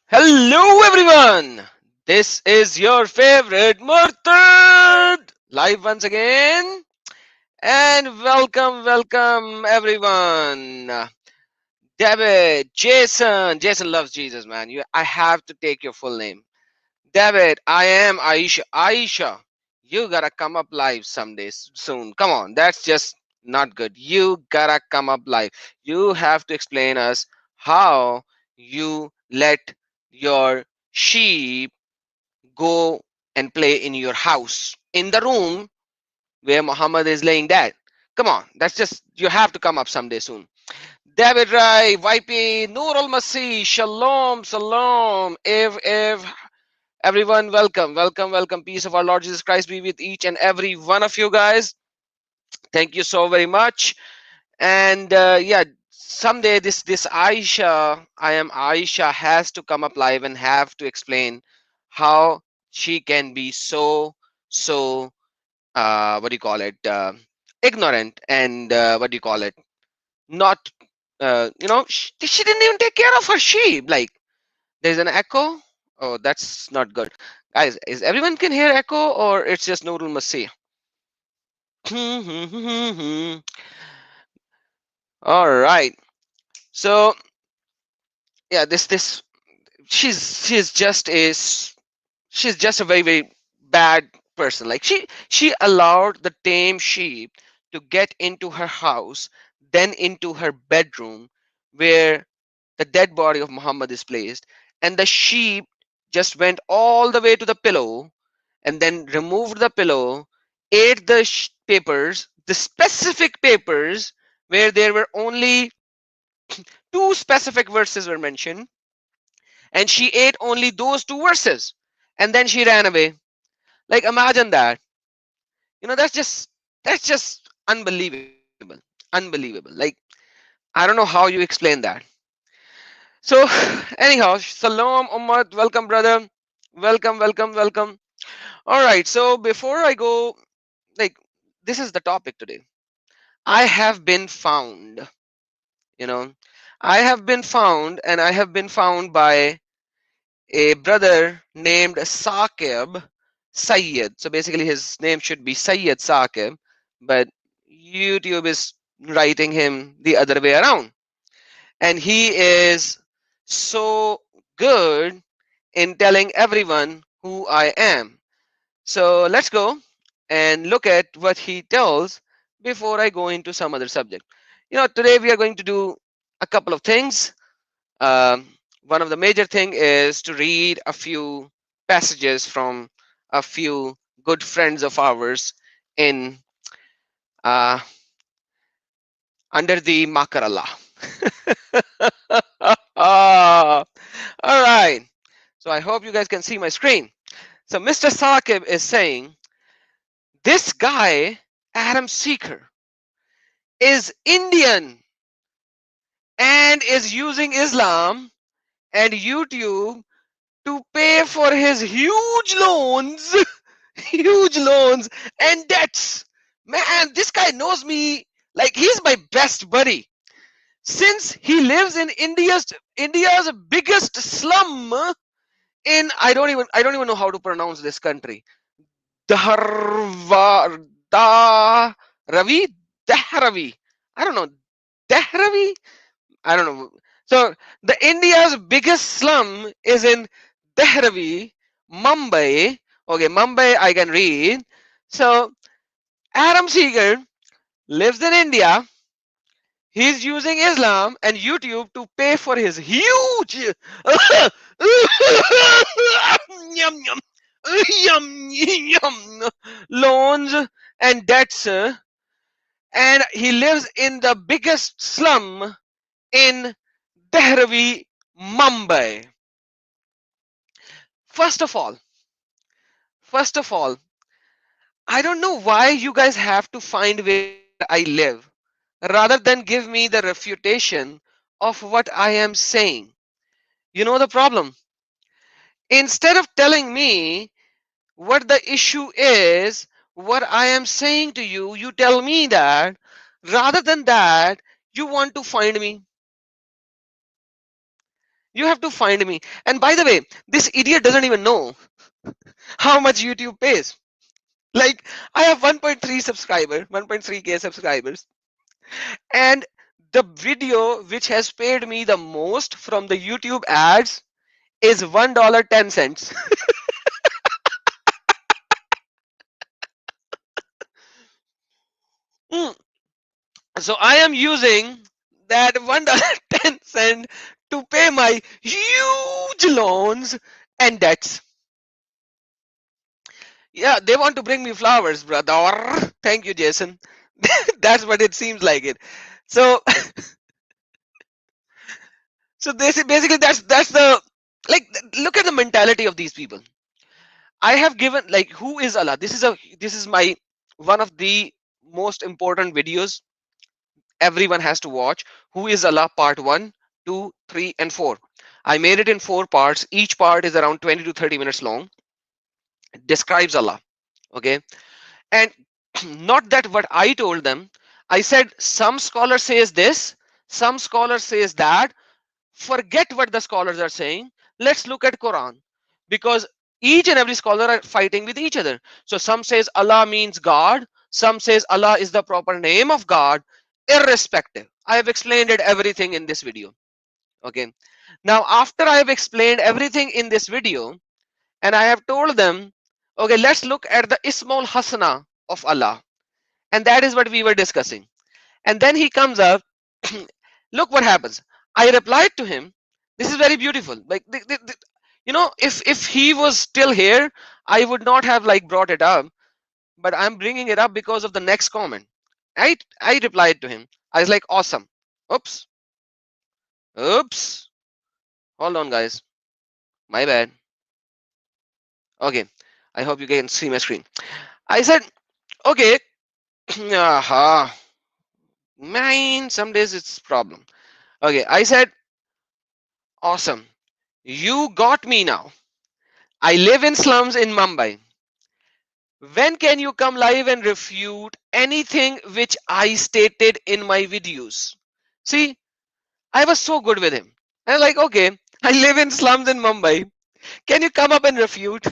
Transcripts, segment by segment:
Hello everyone! This is your favorite Murtad live once again and welcome everyone. David, Jason loves Jesus, man. I have to take your full name. David, I am Aisha. Aisha, you gotta come up live someday soon. Come on, that's just not good. You gotta come up live. You have to explain us how you let your sheep go and play in your house in the room where Muhammad is laying dead. Come on, that's just you have to come up someday soon. David Rai, YP, Nur al Masih, Shalom, Salam, Ev, everyone, welcome. Peace of our Lord Jesus Christ be with each and every one of you guys. Thank you so very much. And yeah, someday this Aisha, I am Aisha, has to come up live and have to explain how she can be so what do you call it, ignorant, and what do you call it, not she didn't even take care of her sheep. Like, there's an echo. Oh, that's not good, guys. Is everyone can hear echo, or it's just Nurul Masih? All right. So yeah, this she's just a very bad person. Like, she allowed the tame sheep to get into her house, then into her bedroom where the dead body of Muhammad is placed, and the sheep just went all the way to the pillow and then removed the pillow, ate the papers, the specific papers where there were only two specific verses were mentioned, and she ate only those two verses, and then she ran away. Like, imagine that. That's just unbelievable. Like, I don't know how you explain that. So anyhow, Salam Ummad, welcome brother, welcome. All right, so before I go, like, this is the topic today. I have been found, you know, I have been found, and I have been found by a brother named Saqib Sayyid. So basically, his name should be Sayyid Saqib, but YouTube is writing him the other way around. And he is so good in telling everyone who I am. So let's go and look at what he tells before I go into some other subject. Today we are going to do a couple of things. Um, One of the major thing is to read a few passages from a few good friends of ours in uh, under the Makar Allah. All right. So I hope you guys can see my screen. So Mr. Saqib is saying this guy, Adam Seeker, is Indian and is using Islam and YouTube to pay for his huge loans, huge loans and debts. Man, this guy knows me like he's my best buddy. Since he lives in India's biggest slum in I don't even know how to pronounce this country. Dharva Dahravi Dahravi. I don't know. Dahravi? I don't know. So the India's biggest slum is in Dehravi, Mumbai. Okay, Mumbai I can read. So Adam Seeger lives in India. He's using Islam and YouTube to pay for his huge yum, yum, yum, loans and debts. And he lives in the biggest slum in Dehravi, Mumbai. First of all, first of all, I don't know why you guys have to find where I live rather than give me the refutation of what I am saying. You know the problem? Instead of telling me what the issue is, what I am saying to you, you tell me that. Rather than that, you want to find me. You have to find me. And by the way, this idiot doesn't even know how much YouTube pays. Like, I have 1.3 subscriber, 1.3k subscribers, and the video which has paid me the most from the YouTube ads is $1.10. Mm. So I am using that $1.10 to pay my huge loans and debts. Yeah, they want to bring me flowers, brother. Thank you, Jason. That's what it seems like it. So, so basically that's the, like, look at the mentality of these people. I have given, like, who is Allah? This is my one of the most important videos everyone has to watch. Who is Allah? Part 1, 2, 3, and 4. I made it in 4 parts. Each part is around 20 to 30 minutes long. It describes Allah. Okay. And not that what I told them. I said some scholar says this, some scholar says that. Forget what the scholars are saying. Let's look at Quran, because each and every scholar are fighting with each other. So some says Allah means God, some says Allah is the proper name of God. Irrespective, I have explained it everything in this video. Okay, now after I have explained everything in this video and I have told them, okay, let's look at the Ismaul Hasana of Allah, and that is what we were discussing. And then he comes up. Look what happens. I replied to him. This is very beautiful. Like, if he was still here, I would not have like brought it up, but I'm bringing it up because of the next comment. Right? I replied to him. I was like, awesome. Oops. Oops. Hold on, guys. My bad. Okay. I hope you can see my screen. I said, okay. Aha. Man, some days it's problem. Okay. I said, awesome. You got me now. I live in slums in Mumbai. When can you come live and refute anything which I stated in my videos? See, I was so good with him. I was like, okay, I live in slums in Mumbai. Can you come up and refute?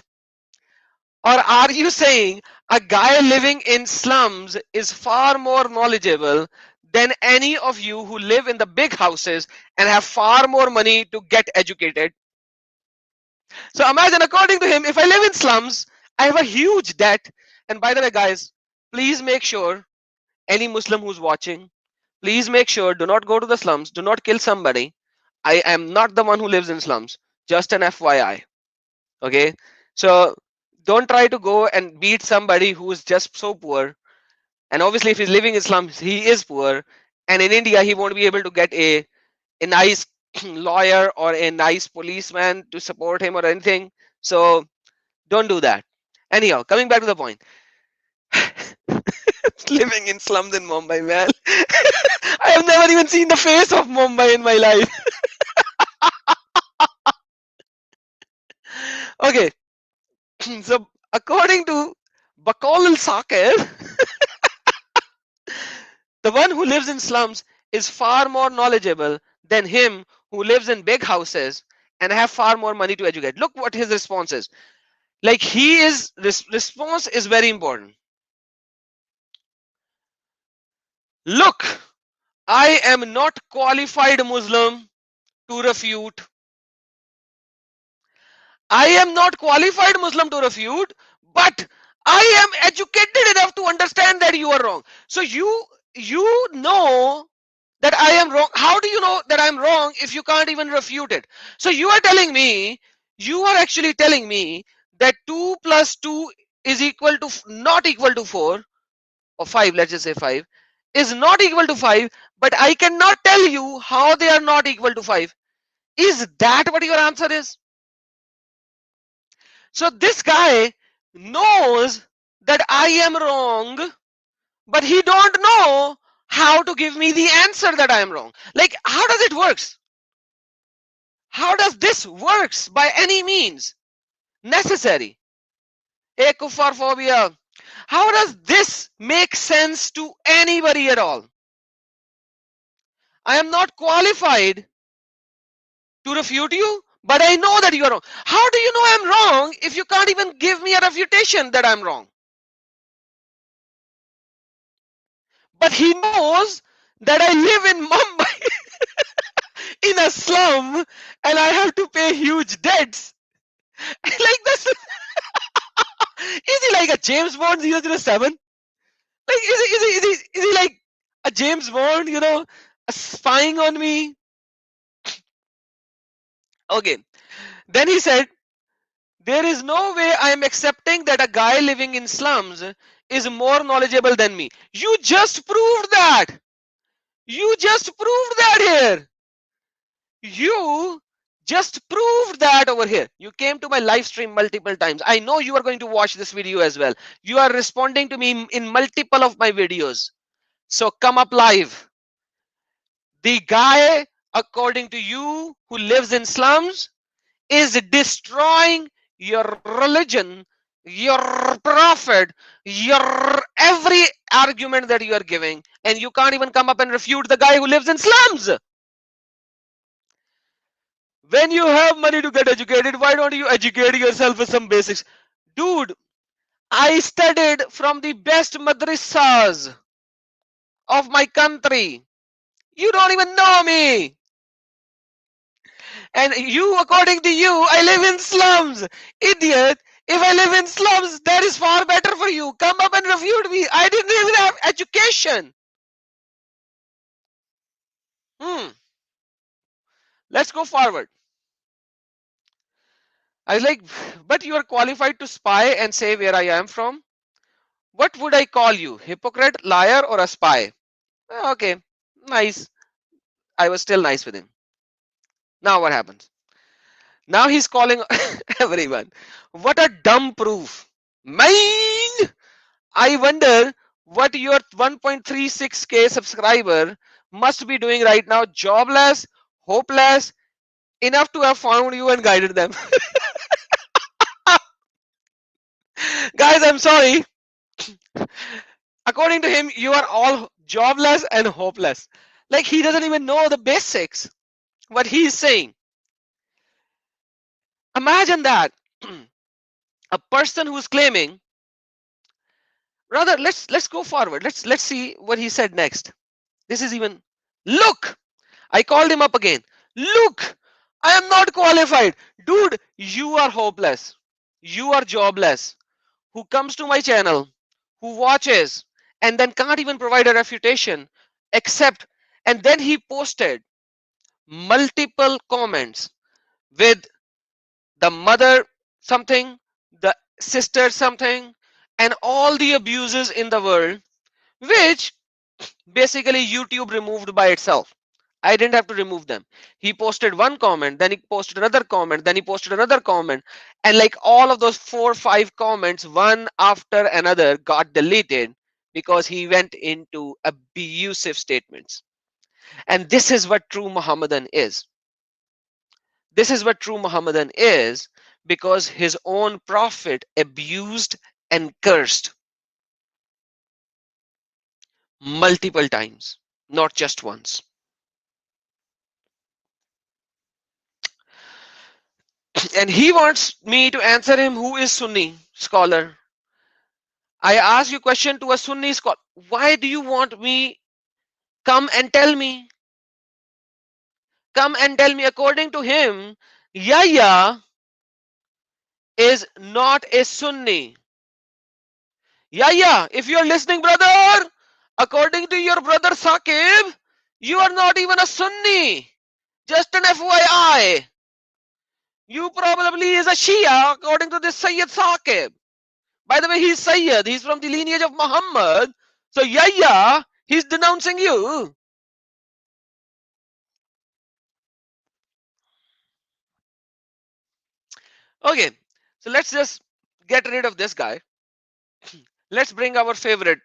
Or are you saying a guy living in slums is far more knowledgeable than any of you who live in the big houses and have far more money to get educated? So imagine, according to him, if I live in slums, I have a huge debt. And by the way, guys, please make sure, any Muslim who's watching, please make sure, do not go to the slums, do not kill somebody. I am not the one who lives in slums. Just an FYI. Okay. So don't try to go and beat somebody who is just so poor. And obviously, if he's living in slums, he is poor. And in India, he won't be able to get a nice lawyer or a nice policeman to support him or anything. So don't do that. Anyhow, coming back to the point. Living in slums in Mumbai, man. I have never even seen the face of Mumbai in my life. Okay, so according to Bakol al Sakir, the one who lives in slums is far more knowledgeable than him who lives in big houses and have far more money to educate. Look what his response is. Like, response is very important. Look, I am not qualified Muslim to refute. I am not qualified Muslim to refute, but I am educated enough to understand that you are wrong. So you know that I am wrong. How do you know that I'm wrong if you can't even refute it? So you are telling me, you are actually telling me that 2 plus 2 is equal to not equal to 4 or 5, let's just say 5, is not equal to 5, but I cannot tell you how they are not equal to 5. Is that what your answer is? So this guy knows that I am wrong, but he don't know how to give me the answer that I am wrong. Like, how does it works? How does this works by any means necessary? A kuffar phobia. How does this make sense to anybody at all? I am not qualified to refute you, but I know that you are wrong. How do you know I'm wrong if you can't even give me a refutation that I'm wrong? But he knows that I live in Mumbai in a slum and I have to pay huge debts. Like this, is he like a James Bond 007? Like is he like a James Bond, spying on me? Okay. Then he said, there is no way I am accepting that a guy living in slums is more knowledgeable than me. You just proved that. You just proved that here. You just proved that over here. You came to my live stream multiple times. I know you are going to watch this video as well. You are responding to me in multiple of my videos. So come up live. The guy, according to you, who lives in slums is destroying your religion, your prophet, your every argument that you are giving, and you can't even come up and refute the guy who lives in slums. When you have money to get educated, why don't you educate yourself with some basics? Dude, I studied from the best madrasas of my country. You don't even know me. And you, according to you, I live in slums. Idiot. If I live in slums, that is far better for you. Come up and refute me. I didn't even have education. Let's go forward. I was like, but you are qualified to spy and say where I am from. What would I call you? Hypocrite, liar, or a spy? Okay, nice. I was still nice with him. Now what happens? Now he's calling everyone. What a dumb proof. Mine! I wonder what your 1.36k subscriber must be doing right now. Jobless, hopeless, enough to have found you and guided them. Guys, I'm sorry. According to him, you are all jobless and hopeless. Like he doesn't even know the basics. What he's saying. Imagine that. A person who's claiming, rather, let's go forward. Let's see what he said next. This is even, look, I called him up again. Look, I am not qualified. Dude, you are hopeless. You are jobless. Who comes to my channel, who watches, and then can't even provide a refutation, except, and then he posted multiple comments with the mother something, the sister something, and all the abuses in the world, which basically YouTube removed by itself. I didn't have to remove them. He posted one comment, then he posted another comment, then he posted another comment, and like all of those 4 or 5 comments, one after another, got deleted because he went into abusive statements. And this is what true Muhammadan is. This is what true Muhammadan is, because his own prophet abused and cursed multiple times, not just once. And he wants me to answer him who is Sunni scholar. I ask you a question to a Sunni scholar. Why do you want me? Come and tell me. Come and tell me. According to him, Yahya is not a Sunni. Yahya, if you are listening, brother, according to your brother Saqib, you are not even a Sunni. Just an FYI. You probably is a Shia according to this Sayyid Saqib. By the way, he's Sayyid. He's from the lineage of Muhammad. So Yahya, he's denouncing you. Okay, so let's just get rid of this guy. Let's bring our favorite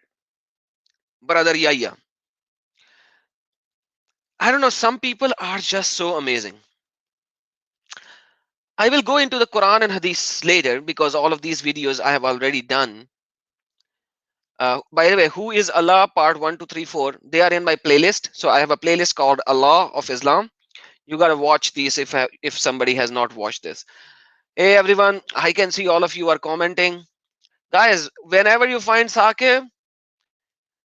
brother Yahya. I don't know, some people are just so amazing. I will go into the Quran and Hadith later because all of these videos I have already done. By the way, who is Allah part 1, 2, 3, 4? They are in my playlist. So I have a playlist called Allah of Islam. You gotta watch these if somebody has not watched this. Hey everyone, I can see all of you are commenting. Guys, whenever you find Saqib,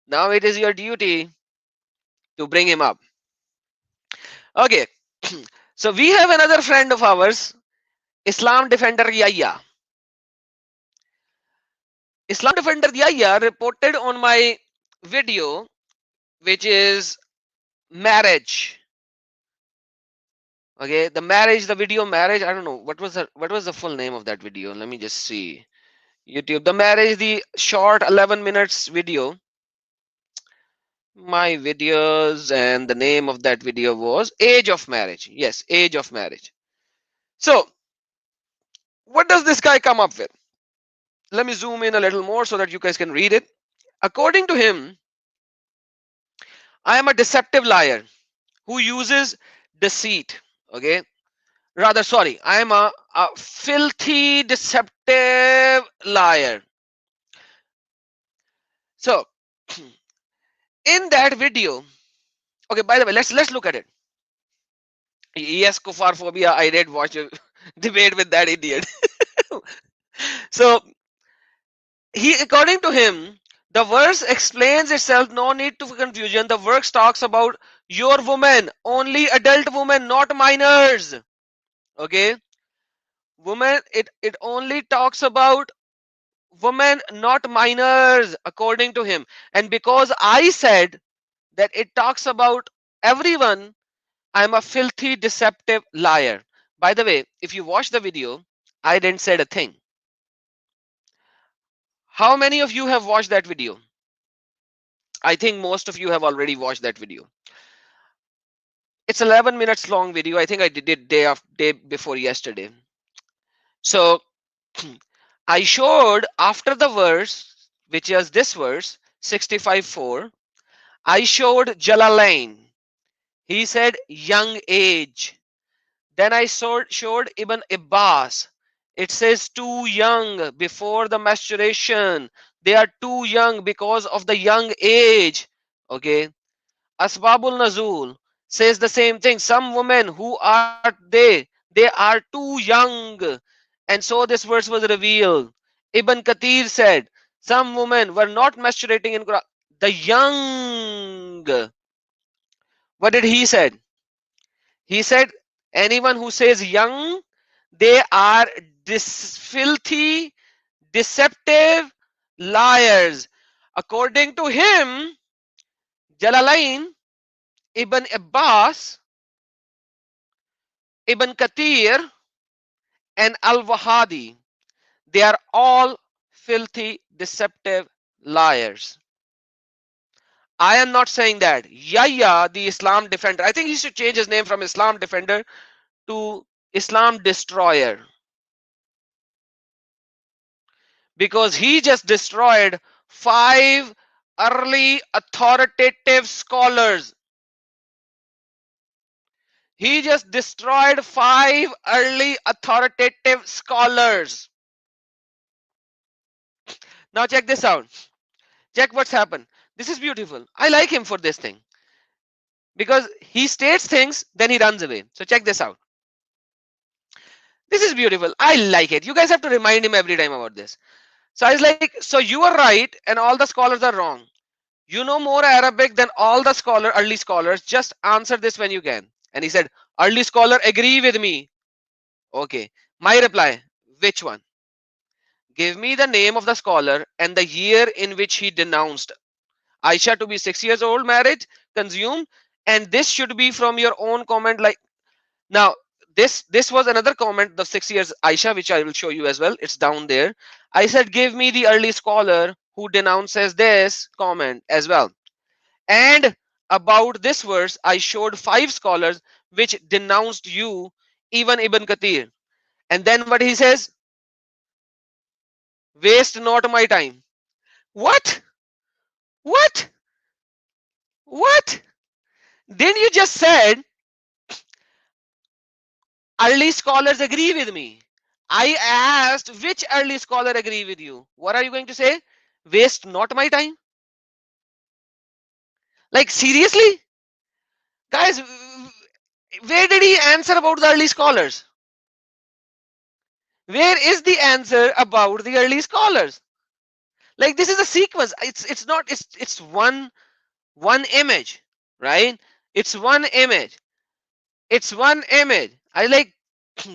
now it is your duty to bring him up. Okay, so we have another friend of ours, Islam Defender Yahya. Islam Defender Yahya reported on my video, which is marriage. Okay, the marriage, the video marriage. I don't know what was the full name of that video. Let me just see. YouTube, the marriage, the short 11 minutes video. My videos, and the name of that video was Age of Marriage. Yes, Age of Marriage. So, what does this guy come up with? Let me zoom in a little more so that you guys can read it. According to him, I am a deceptive liar who uses deceit. Okay, rather, sorry, I am a filthy, deceptive liar. So, in that video, okay, by the way, let's look at it. Yes, kuffar phobia. I did watch a debate with that idiot. So he, according to him, the verse explains itself. No need to confusion. The verse talks about your women, only adult women, not minors. Okay, women. It only talks about women, not minors, according to him. And because I said that it talks about everyone, I'm a filthy, deceptive liar. By the way, if you watch the video, I didn't say a thing. How many of you have watched that video? I think most of you have already watched that video. It's 11 minutes long video. I think I did it day before yesterday. So I showed after the verse, which is this verse 65:4. I showed Jalalain. He said young age. Then I showed Ibn Abbas. It says too young before the maturation. They are too young because of the young age. Okay. Asbabul Nazul says the same thing. Some women who are they are too young. And so this verse was revealed. Ibn Kathir said some women were not menstruating in Quran. The young. What did he said? He said anyone who says young, they are filthy, deceptive liars. According to him, Jalalain, Ibn Abbas, Ibn Kathir, and Al-Wahadi, they are all filthy, deceptive liars. I am not saying that. Yahya, the Islam defender, I think he should change his name from Islam defender to Islam destroyer, because he just destroyed 5 early authoritative scholars. He just destroyed 5 early authoritative scholars. Now check this out. Check what's happened. This is beautiful. I like him for this thing, because he states things, then he runs away. So check this out. This is beautiful. I like it. You guys have to remind him every time about this. So I was like, so you are right and all the scholars are wrong. You know more Arabic than all the early scholars. Just answer this when you can. And he said, early scholar agree with me. Okay. My reply, which one? Give me the name of the scholar and the year in which he denounced Aisha to be 6 years old, marriage, consumed. And this should be from your own comment. Like now, this was another comment, the 6 years Aisha, which I will show you as well. It's down there. I said, give me the early scholar who denounces this comment as well. And about this verse, I showed 5 scholars which denounced you, even Ibn Kathir. And then what he says? Waste not my time. What? What? What? Then you just said early scholars agree with me. I asked which early scholar agree with you. What are you going to say? Waste not my time? Like seriously? Guys, Where did he answer about the early scholars? Where is the answer about the early scholars? Like this is a sequence. It's not it's one image, right? It's one image. It's one image. I like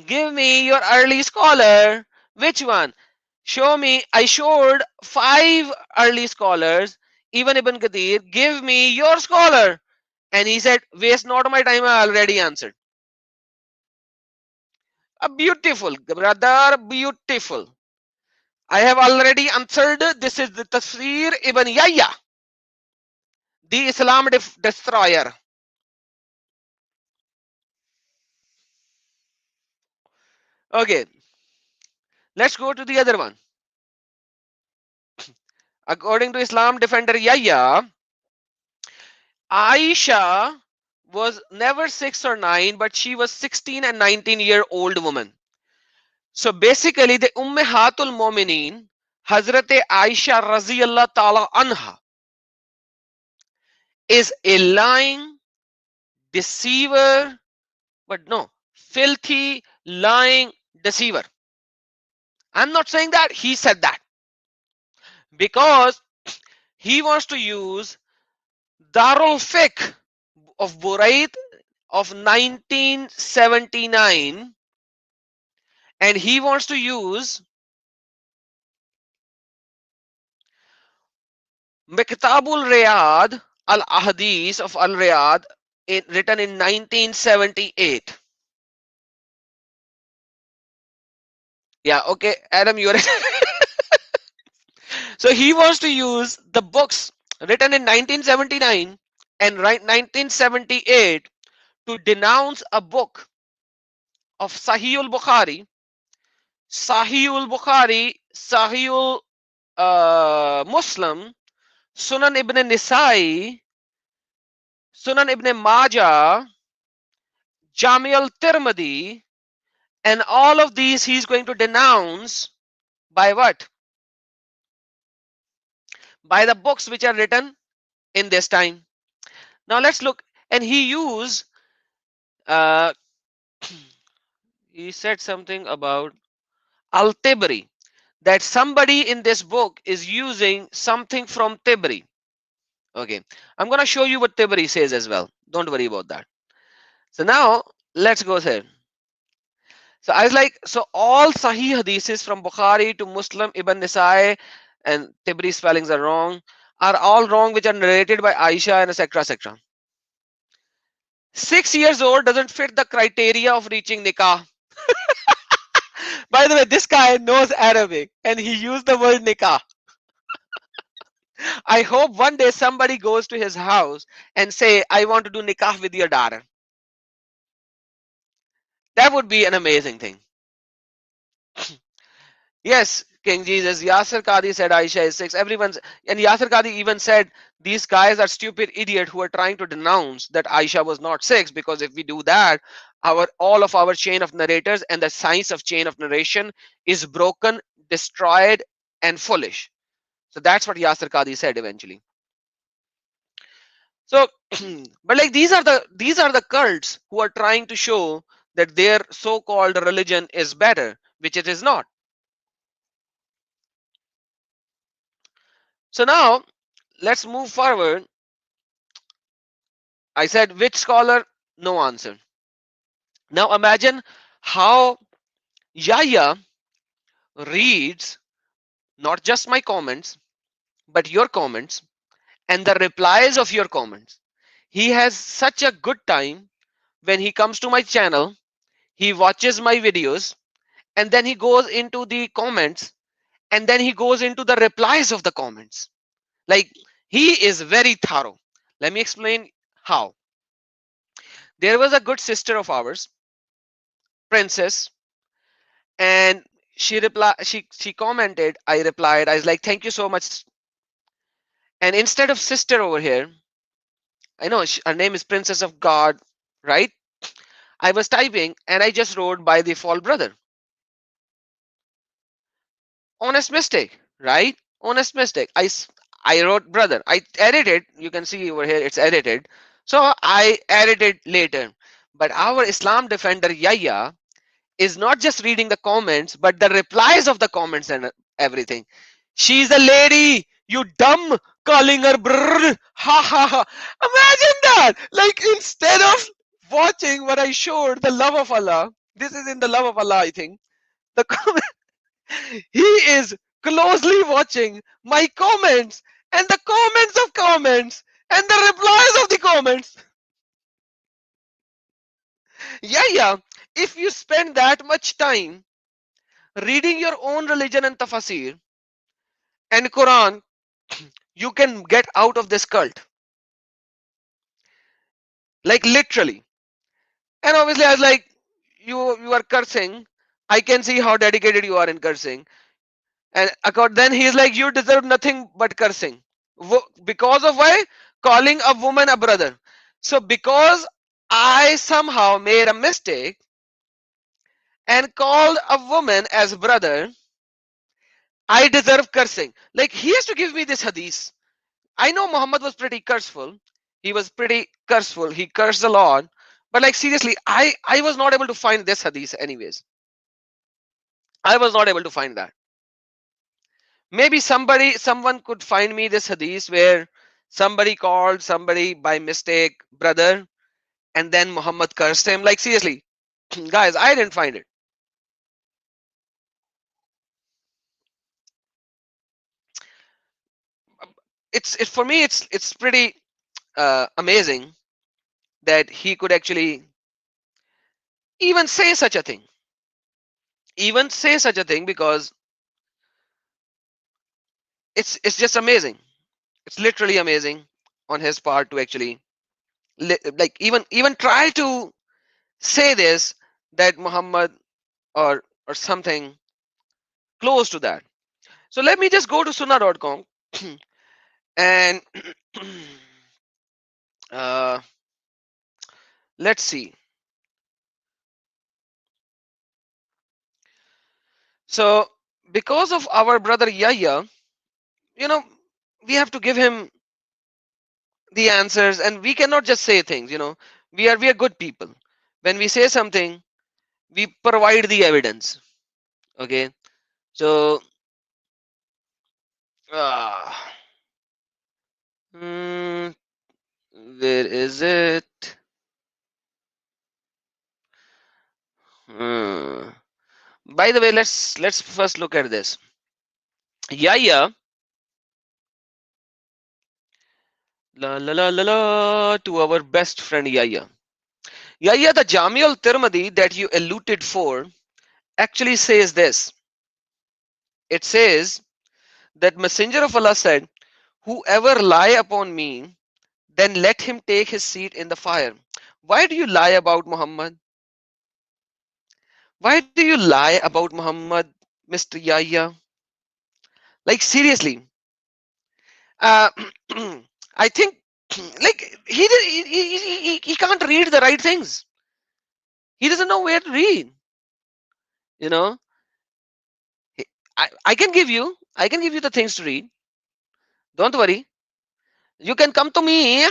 give me your early scholar. Which one? Show me. I showed 5 early scholars. Even Ibn Kathir, give me your scholar. And he said, waste not my time, I already answered. A beautiful, brother, beautiful. I have already answered. This is the Tafsir Ibn Yahya, the Islam destroyer. Okay, let's go to the other one. According to Islam defender Yahya, Aisha was never 6 or 9, but she was 16 and 19-year-old woman. So basically, the Ummahatul Mu'mineen, Hazrat Aisha Raziyallah Ta'ala Anha, is a lying deceiver, but no, filthy, lying deceiver. I'm not saying that, he said that. Because he wants to use Darul Fiqh of Buraid of 1979, and he wants to use Miktabul Riyad al Ahadith of Al Riyad written in 1978. Yeah, okay, Adam, you're so he wants to use the books written in 1979 and 1978 to denounce a book of Sahihul Bukhari, Sahihul Bukhari, Sahihul Muslim, Sunan Ibn Nisai, Sunan Ibn Majah, Jami al Tirmidhi, and all of these he's going to denounce by what? By the books which are written in this time. Now let's look, and he used, uh, he said something about Al Tibri, that somebody in this book is using something from Tibri. Okay, I'm gonna show you what Tibri says as well. Don't worry about that. So now let's go there. So I was like, so all Sahih hadiths from Bukhari to Muslim, Ibn Nisai, and Tibri spellings are wrong, are all wrong, which are narrated by Aisha and etc. etc. 6 years old doesn't fit the criteria of reaching nikah. By the way, this guy knows Arabic and he used the word nikah. I hope one day somebody goes to his house and say, I want to do nikah with your daughter. That would be an amazing thing. Yes, King Jesus. Yasir Qadi said Aisha is 6. Everyone's, and Yasir Qadi even said these guys are stupid idiot who are trying to denounce that Aisha was not 6, because if we do that, our all of our chain of narrators and the science of chain of narration is broken, destroyed, and foolish. So that's what Yasir Qadi said eventually. So, but like these are the cults who are trying to show that their so-called religion is better, which it is not. So now let's move forward. I said which scholar? No answer. Now imagine how Yahya reads not just my comments, but your comments and the replies of your comments. He has such a good time when he comes to my channel, he watches my videos, and then he goes into the comments, and then he goes into the replies of the comments. Like, he is very thorough. Let me explain how. There was a good sister of ours, Princess, and she commented, I replied, I was like, thank you so much. And instead of sister over here, I know her name is Princess of God, right? I was typing and I just wrote by the fall brother. Honest mistake, right? Honest mistake. I wrote brother. I edited. You can see over here it's edited. So I edited later. But our Islam defender Yahya is not just reading the comments, but the replies of the comments and everything. She's a lady, you dumb, calling her brr, ha ha ha. Imagine that. Like, instead of watching what I showed, the love of Allah, this is in the love of Allah, I think. The comment, he is closely watching my comments and the comments of comments and the replies of the comments. Yeah, yeah. If you spend that much time reading your own religion and tafsir and Quran, you can get out of this cult. Like, literally. And obviously, I was like, you are cursing. I can see how dedicated you are in cursing. And then he's like, you deserve nothing but cursing. Because of why? Calling a woman a brother. So because I somehow made a mistake and called a woman as brother, I deserve cursing. Like, he has to give me this hadith. I know Muhammad was pretty curseful. He was pretty curseful. He cursed a lot. But like, seriously, I was not able to find this hadith anyways. I was not able to find that. Maybe someone could find me this hadith where somebody called somebody by mistake brother and then Muhammad cursed him. Like, seriously, guys, I didn't find it. It's for me, it's pretty amazing that he could actually even say such a thing. Even say such a thing, because it's just amazing. It's literally amazing on his part to actually like even try to say this, that Muhammad or something close to that. So let me just go to sunnah.com and uh, let's see. So because of our brother Yahya, you know, we have to give him the answers, and we cannot just say things. We are good people. When we say something, we provide the evidence. Okay, so uh, hmm, where is it? Hmm. By the way, let's first look at this. Yahya, la la la la la, to our best friend Yahya. Yahya, the Jami al Tirmidhi that you alluded for actually says this. It says that Messenger of Allah said, "Whoever lie upon me, then let him take his seat in the fire." Why do you lie about Muhammad? Why do you lie about Muhammad, Mr. Yahya? Like, seriously, uh, I think like he can't read the right things. He doesn't know where to read. You know, I can give you the things to read. Don't worry. You can come to me,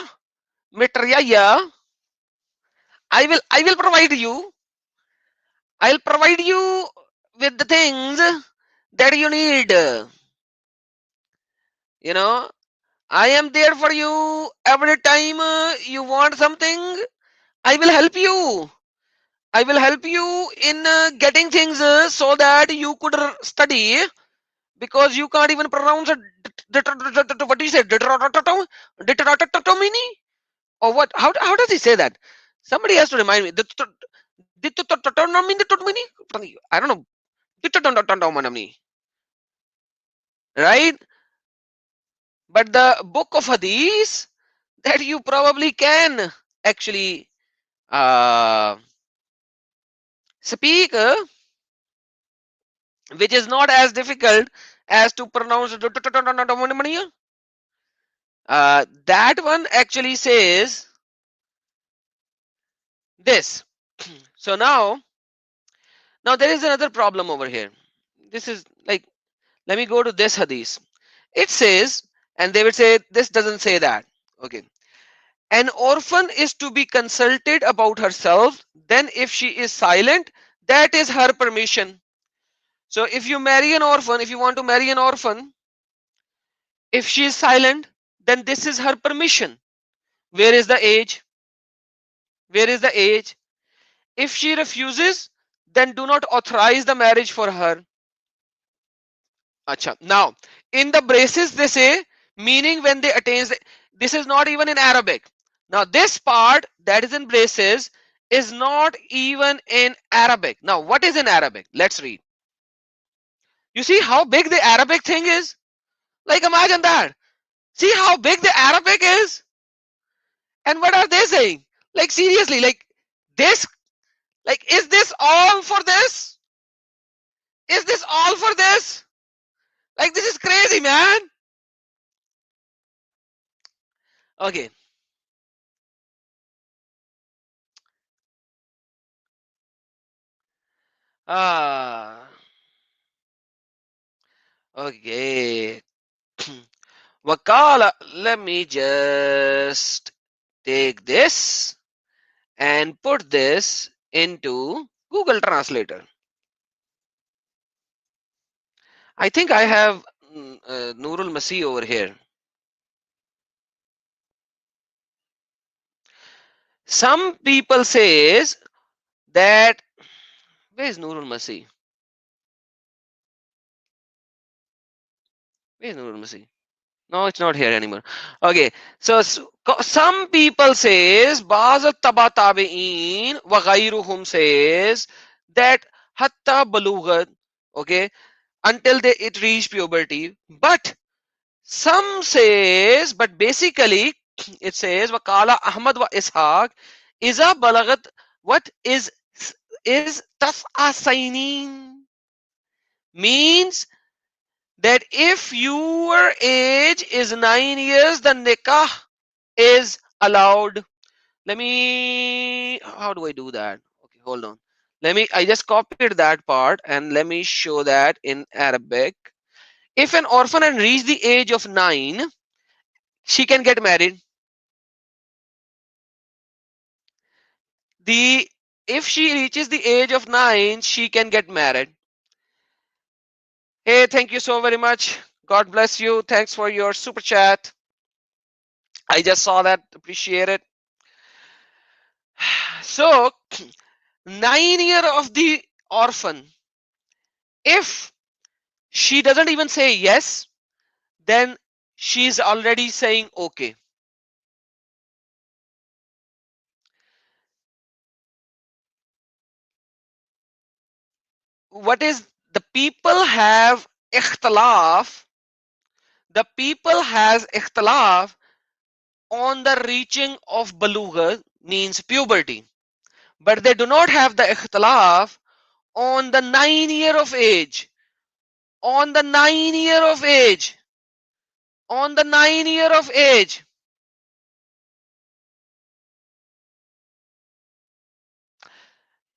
Mr. Yahya. I will provide you. I'll provide you with the things that you need. You know, I am there for you every time you want something. I will help you. I will help you in getting things so that you could study, because you can't even pronounce it. What do you say? Deuteronomy? Or what? How does he say that? Somebody has to remind me. I don't know. Right? But the book of Hadith that you probably can actually uh, speak, which is not as difficult as to pronounce that one actually says this. So now there is another problem over here. This is like, let me go to this hadith. It says, and they would say this doesn't say that. Okay. An orphan is to be consulted about herself. Then if she is silent, that is her permission. So if you marry an orphan, if you want to marry an orphan, if she is silent, then this is her permission. Where is the age? Where is the age? If she refuses, then do not authorize the marriage for her. Acha. Now, in the braces, they say, meaning when they attain, this is not even in Arabic. Now, this part that is in braces is not even in Arabic. Now, what is in Arabic? Let's read. You see how big the Arabic thing is? Like, imagine that. See how big the Arabic is? And what are they saying? Like, seriously, like, this, like, is this all for this? Is this all for this? Like, this is crazy, man. Okay. Ah. Okay. Wakala, let me just take this and put this into Google Translator. I think I have Nurul Masih over here. Some people says that, where is Nurul Masih? Where is Nurul Masih? No, it's not here anymore. Okay, so some people says Ba'az al-Taba Tabi'in wa ghayruhum says that hatta balughat, okay, until it reached puberty. But some says, but basically it says Wakala Ahmad wa Ishaq Iza balagat, what is tas'asainin, means that if your age is 9 years, the nikah is allowed. Let me, how do I do that? Okay, hold on. I just copied that part and let me show that in Arabic. If an orphan and reach the age of 9, she can get married. The If she reaches the age of 9, she can get married. Hey, thank you so very much. God bless you. Thanks for your super chat. I just saw that. Appreciate it. So, 9 year of the orphan, if she doesn't even say yes, then she's already saying okay. What is the people have ikhtilaf? The people has ikhtilaf on the reaching of balugha, means puberty, but they do not have the ikhtilaf on the 9 year of age. On the 9 year of age. On the 9 year of age.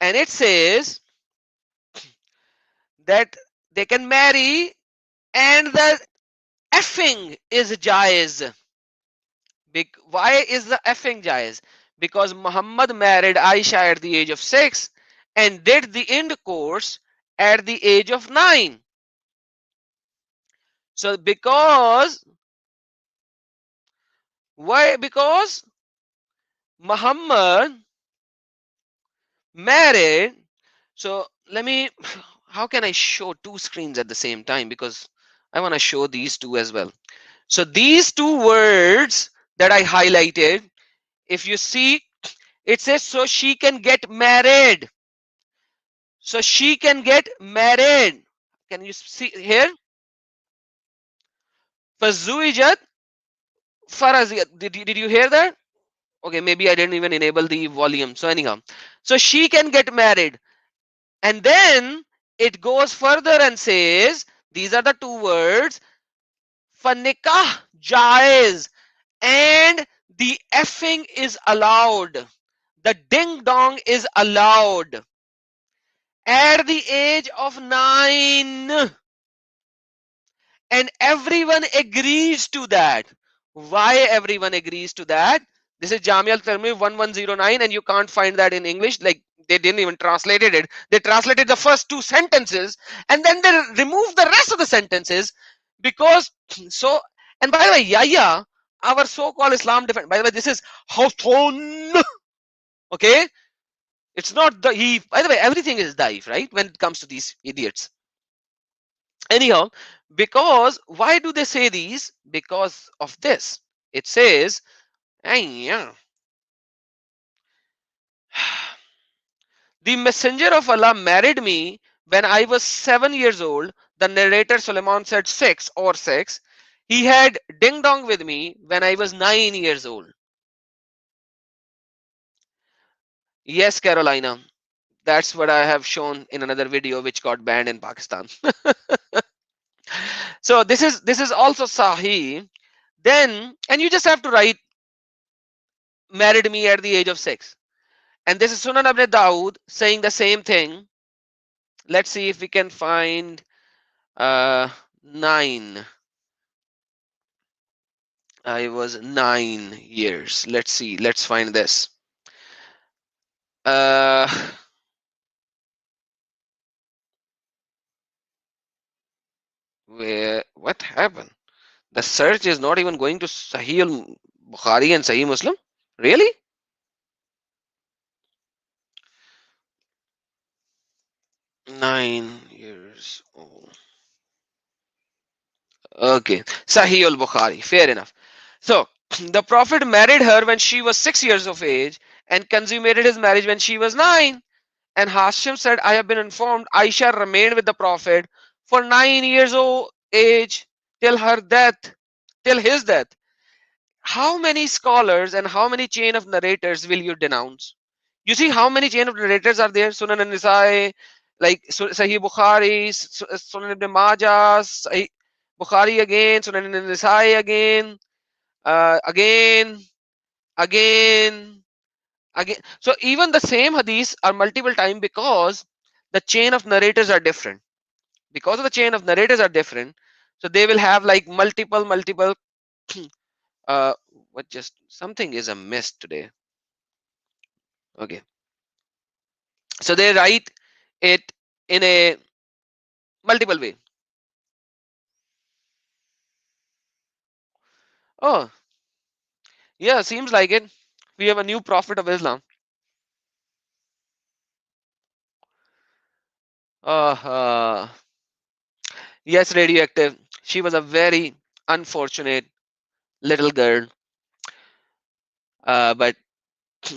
And it says that they can marry and the effing is jaiz. Why is the effing jaiz? Because Muhammad married Aisha at the age of 6 and did the intercourse at the age of 9. So because, why? Because Muhammad married. So let me, how can I show two screens at the same time? Because I want to show these two as well. So these two words that I highlighted, if you see, it says so she can get married. So she can get married. Can you see here? Fazuijat faraziyat. Did you hear that? Okay, maybe I didn't even enable the volume. So anyhow, so she can get married. And then it goes further and says, these are the two words, fanikah jaiz, and the effing is allowed. The ding dong is allowed at the age of 9. And everyone agrees to that. Why everyone agrees to that? This is Jamia al-Tirmidhi 1109, and you can't find that in English. Like, they didn't even translated it. They translated the first two sentences and then they removed the rest of the sentences because so. And by the way, Yahya, our so-called Islam defense. By the way, this is Hawthorne. Okay, it's not the he. By the way, everything is daif, right? When it comes to these idiots. Anyhow, because why do they say these? Because of this. It says, the messenger of Allah married me when I was 7 years old. The narrator Suleiman said 6 or 6. He had ding dong with me when I was 9 years old. Yes, Carolina. That's what I have shown in another video which got banned in Pakistan. So this is also Sahih. Then, and you just have to write married me at the age of 6. And this is Sunan Ibn Dawood saying the same thing. Let's see if we can find 9. I was 9 years. Let's see. Let's find this. Where? What happened? The search is not even going to Sahih al-Bukhari and Sahih Muslim. Really? Nine years old. Okay. Sahih al-Bukhari. Fair enough. So the Prophet married her when she was 6 years of age and consummated his marriage when she was 9. And Hashim said, I have been informed Aisha remained with the Prophet for 9 years of age till her death, till his death. How many scholars and how many chain of narrators will you denounce? You see how many chain of narrators are there? Sunan al-Nisa'i, like Sahih Bukhari, Sunan ibn Majah, Sahih Bukhari again, Sunan al-Nisa'i again, again, again, again. So even the same hadiths are multiple times because the chain of narrators are different. Because of the chain of narrators are different, so they will have like multiple what just something is amiss today. Okay, so they write it in a multiple way. Oh yeah, seems like it. We have a new prophet of Islam. uh, yes, radioactive. She was a very unfortunate little girl, but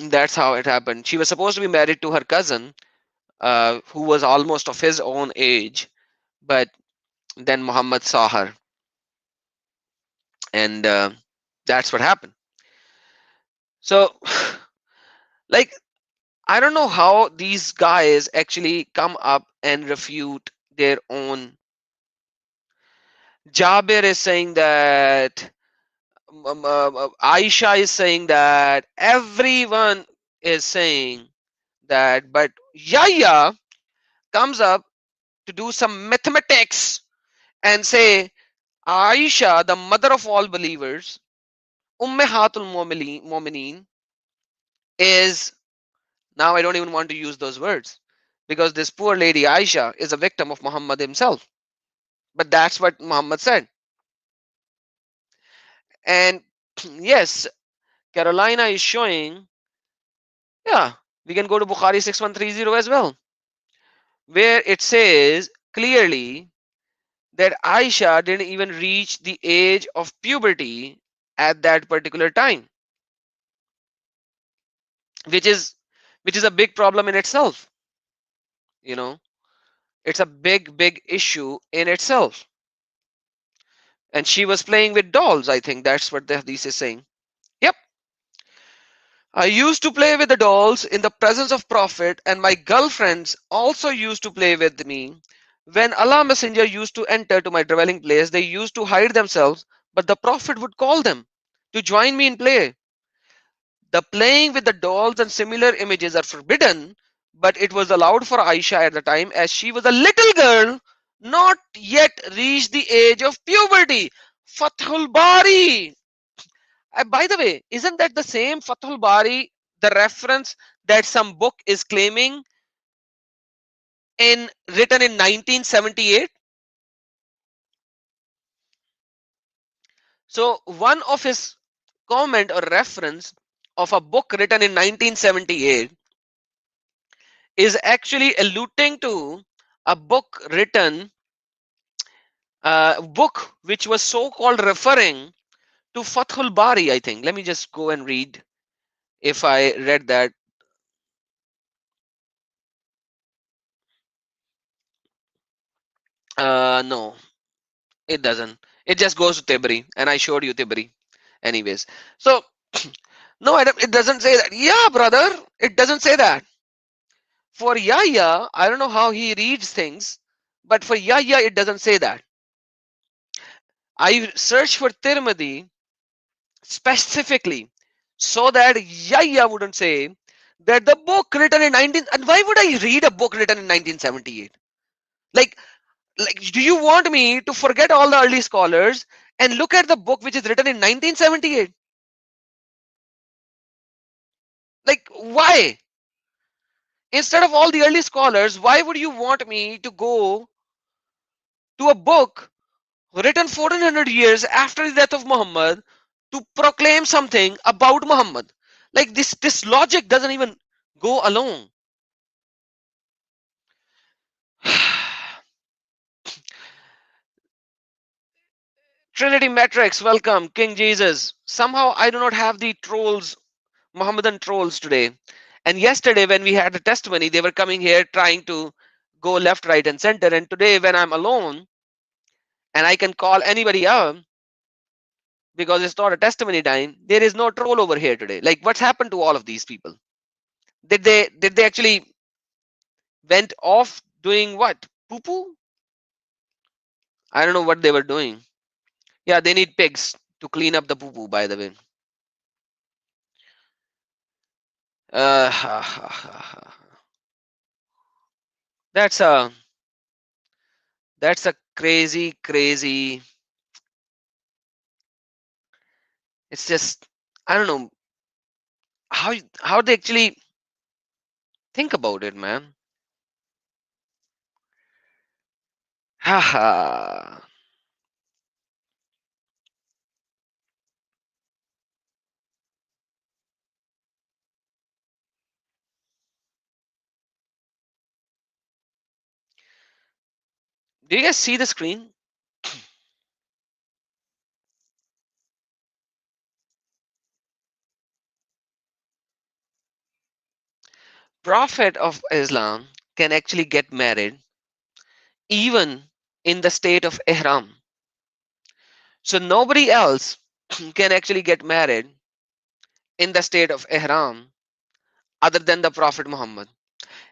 that's how it happened. She was supposed to be married to her cousin, who was almost of his own age, but then Muhammad saw her, and that's what happened. So, like, I don't know how these guys actually come up and refute their own. Jabir is saying that, Aisha is saying that, everyone is saying that, but Yahya comes up to do some mathematics and say Aisha, the mother of all believers, Ummahatul Mu'mineen, is, now I don't even want to use those words because this poor lady Aisha is a victim of Muhammad himself. But that's what Muhammad said. And yes, Carolina is showing, yeah, we can go to Bukhari 6130 as well, where it says clearly that Aisha didn't even reach the age of puberty at that particular time, which is a big problem in itself. You know, it's a big issue in itself. And she was playing with dolls. I think that's what the hadith is saying. Yep. I used to play with the dolls in the presence of Prophet, and my girlfriends also used to play with me. When Allah Messenger used to enter to my dwelling place, they used to hide themselves, but the Prophet would call them to join me in play. The playing with the dolls and similar images are forbidden, but it was allowed for Aisha at the time as she was a little girl, not yet reached the age of puberty. Fathul Bari. By the way, isn't that the same Fathul Bari, the reference that some book is claiming in written in 1978? So one of his comment or reference of a book written in 1978 is actually alluding to a book written, book which was so called referring to Fathul Bari, I think. Let me just go and read if I read that. No, it doesn't. It just goes to Tibri, and I showed you Tibri. Anyways, so no, it doesn't say that. Yeah, brother, it doesn't say that. For Yahya, I don't know how he reads things, but for Yahya, it doesn't say that. I searched for Tirmidhi specifically so that Yahya wouldn't say that the book written in 19, and why would I read a book written in 1978? Like, do you want me to forget all the early scholars and look at the book which is written in 1978? Like, why? Instead of all the early scholars, why would you want me to go to a book written 1400 years after the death of Muhammad to proclaim something about Muhammad? Like, this logic doesn't even go along. Trinity Matrix, welcome. King Jesus. Somehow I do not have the trolls, Mohammedan trolls today. And yesterday, when we had a testimony, they were coming here trying to go left, right, and center. And today, when I'm alone and I can call anybody up because it's not a testimony time, there is no troll over here today. Like, what's happened to all of these people? Did they actually went off doing what? Poo poo? I don't know what they were doing. Yeah, they need pigs to clean up the poo poo, by the way. Uh, that's a that's a crazy. It's just, I don't know how they actually think about it, man. Haha. Do you guys see the screen? Prophet of Islam can actually get married even in the state of ihram. So nobody else can actually get married in the state of ihram other than the Prophet Muhammad.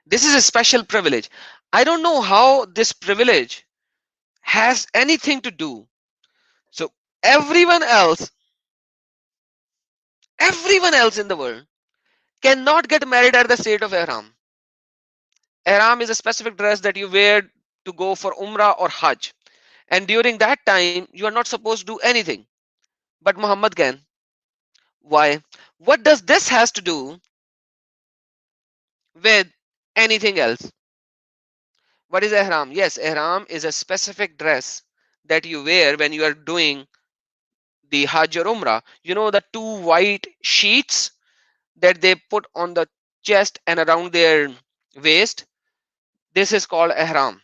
This is a special privilege. I don't know how this privilege has anything to do. So everyone else, everyone else in the world cannot get married at the state of ihram. Ihram is a specific dress that you wear to go for Umrah or Hajj. And during that time, you are not supposed to do anything. But Muhammad can. Why? What does this has to do with anything else? What is ihram? Yes, ihram is a specific dress that you wear when you are doing the Hajj or Umrah. You know the two white sheets that they put on the chest and around their waist? This is called ihram.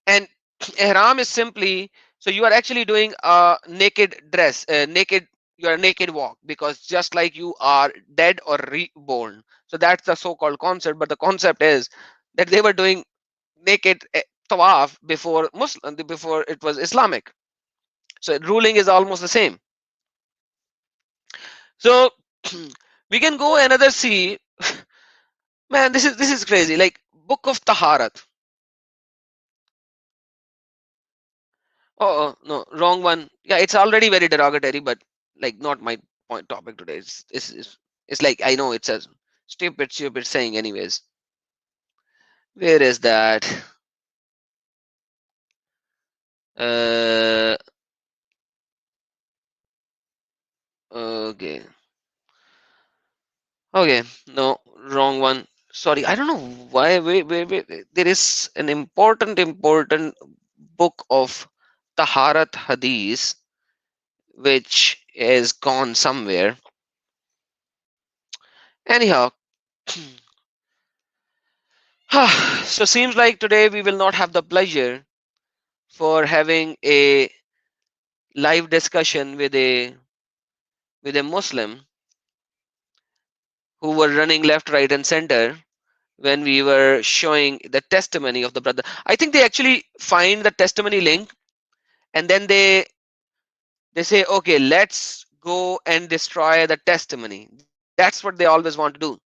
And ihram is simply, so you are actually doing a naked dress, naked, you are a naked walk, because just like you are dead or reborn. So that's the so-called concept, but the concept is that they were doing naked tawaf before Muslim, before it was Islamic. So ruling is almost the same. So we can go another see. Man, this is crazy. Like Book of Taharat. Oh, no, wrong one. Yeah, it's already very derogatory, but like not my point topic today. It's like I know it's a stupid saying anyways. Where is that? Uh Okay. Okay. No, wrong one. Sorry, I don't know why. Wait. There is an important book of Taharat Hadith which is gone somewhere. Anyhow, so seems like today we will not have the pleasure for having a live discussion with a Muslim who were running left, right, and center when we were showing the testimony of the brother. I think they actually find the testimony link and then they say, okay, let's go and destroy the testimony. That's what they always want to do.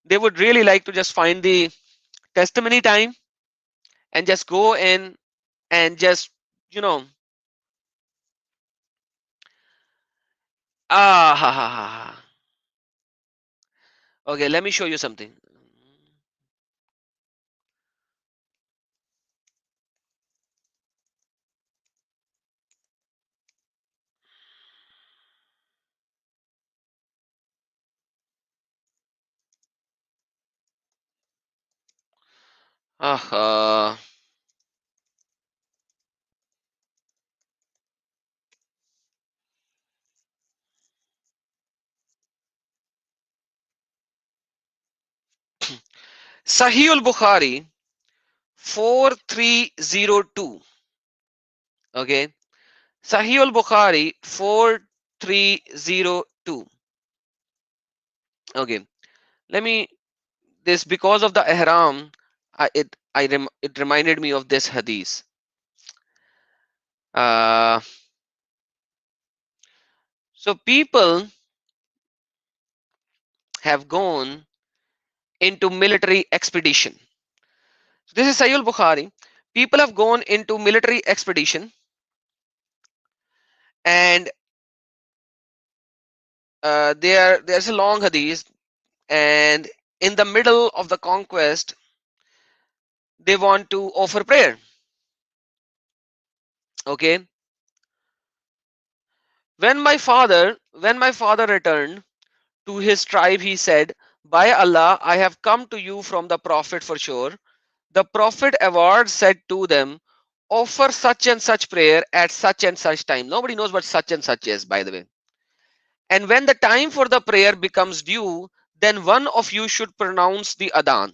They would really like to just find the testimony time and just go in and just, you know, ah ha ha ha. Ha. Okay, let me show you something. Ah, Sahih al-Bukhari 4302. Okay, Sahih al-Bukhari 4302. Okay, let me this because of the ihram, it reminded me of this hadith. Uh, so people have gone into military expedition. So this is Sahih al-Bukhari. People have gone into military expedition and there's a long hadith and in the middle of the conquest they want to offer prayer. Okay, when my father returned to his tribe, he said, by Allah, I have come to you from the prophet for sure. The prophet Award said to them, offer such and such prayer at such and such time. Nobody knows what such and such is, by the way. And when the time for the prayer becomes due, then one of you should pronounce the adhan,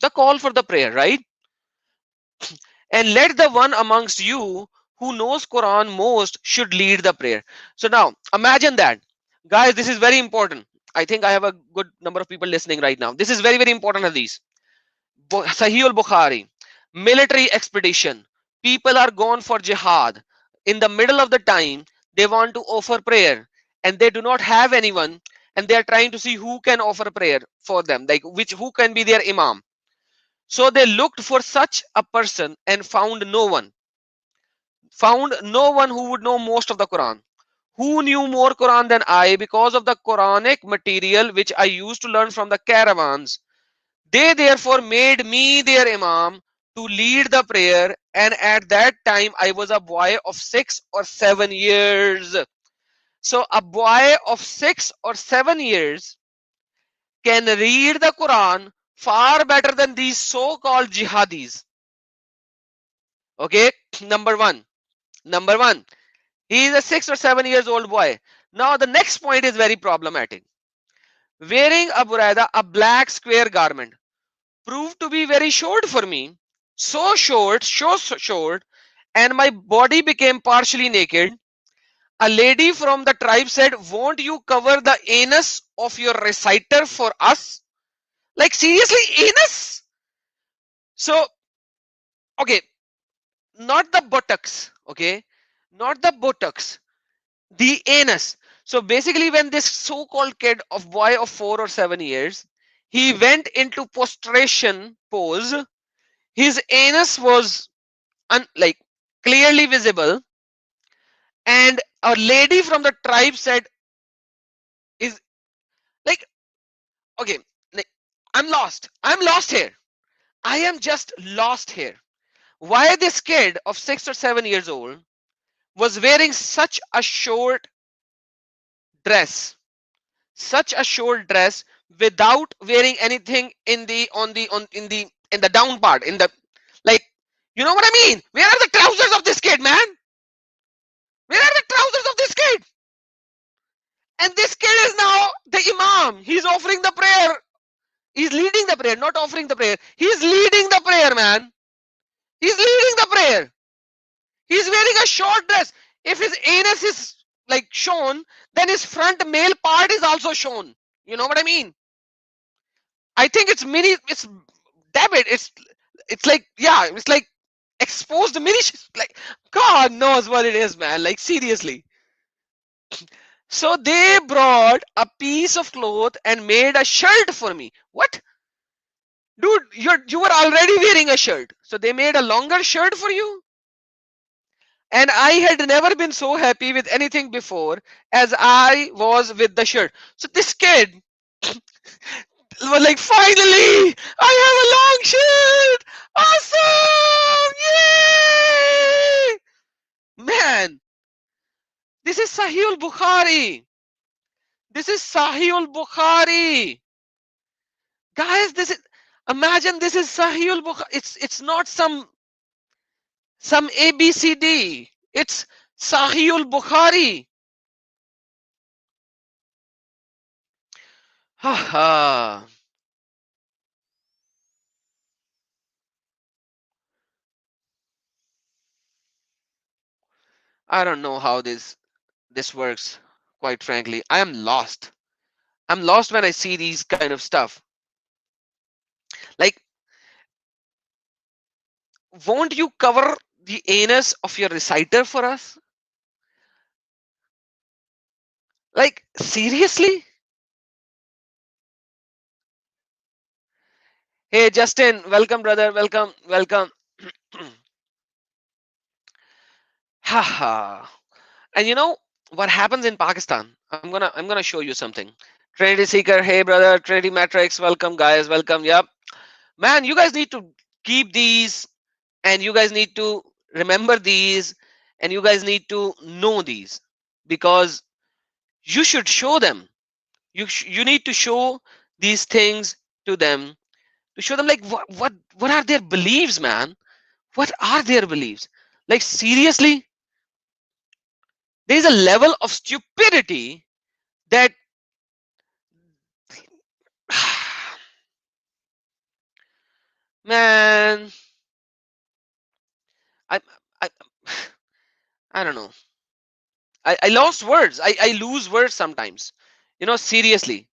the call for the prayer, right? And let the one amongst you who knows Quran most should lead the prayer. So now imagine that. Guys, this is very important. I think I have a good number of people listening right now. This is very, very important hadith. Sahih al-Bukhari, military expedition. People are gone for jihad. In the middle of the time, they want to offer prayer and they do not have anyone and they are trying to see who can offer prayer for them, like who can be their imam. So they looked for such a person and found no one who would know most of the Quran. Who knew more Quran than I because of the Quranic material which I used to learn from the caravans. They therefore made me their imam to lead the prayer, and at that time I was a boy of 6 or 7 years. So a boy of 6 or 7 years can read the Quran far better than these so-called jihadis. Okay, number one. Number one, he is a 6 or 7 years old boy. Now the next point is very problematic. Wearing a buraida, a black square garment, proved to be very short for me. So short, and my body became partially naked. A lady from the tribe said, won't you cover the anus of your reciter for us? Like, seriously, anus? So, okay, not the buttocks, okay? Not the buttocks, the anus. So basically, when this so-called kid of boy of 4 or 7 years, he went into prostration pose, his anus was like clearly visible, and a lady from the tribe said, "Is like okay, like, I'm lost here. I am just lost here. Why this kid of 6 or 7 years old was wearing dress, such a short dress without wearing anything in the on the on in the down part, in the, like, you know what I mean? Where are the trousers of this kid, man? Where are the trousers of this kid? And this kid is now the imam. He's offering the prayer. He's leading the prayer, not offering the prayer. He's leading the prayer, man. He's leading the prayer. He's wearing a short dress. If his anus is like shown, then his front male part is also shown. You know what I mean? I think it's mini. It's debit. It's like, yeah. It's like exposed mini. Like, God knows what it is, man. Like, seriously. So they brought a piece of cloth and made a shirt for me. What? Dude, you were already wearing a shirt. So they made a longer shirt for you? And I had never been so happy with anything before as I was with the shirt. So this kid was like, finally, I have a long shirt. Awesome! Yay! Man, this is Sahih al-Bukhari. This is Sahih al-Bukhari. Guys, this is, imagine this is Sahih al-Bukhari. It's not some ABCD. It's Sahih al-Bukhari. Haha. I don't know how this works, quite frankly. I am lost. I'm lost when I see these kind of stuff. Like, won't you cover the anus of your reciter for us? Like, seriously? Hey, Justin, welcome, brother. Welcome, welcome. Haha. And you know what happens in Pakistan? I'm gonna show you something. Trinity Seeker, hey brother. Trinity Matrix, welcome guys, welcome. Yep. Man, you guys need to keep these, and you guys need to remember these, and you guys need to know these, because you should show them. You need to show these things to them, to show them, like, what are their beliefs, man? What are their beliefs? Like, seriously, there is a level of stupidity that man, I I I don't know. I lost words. I lose words sometimes. You know, seriously.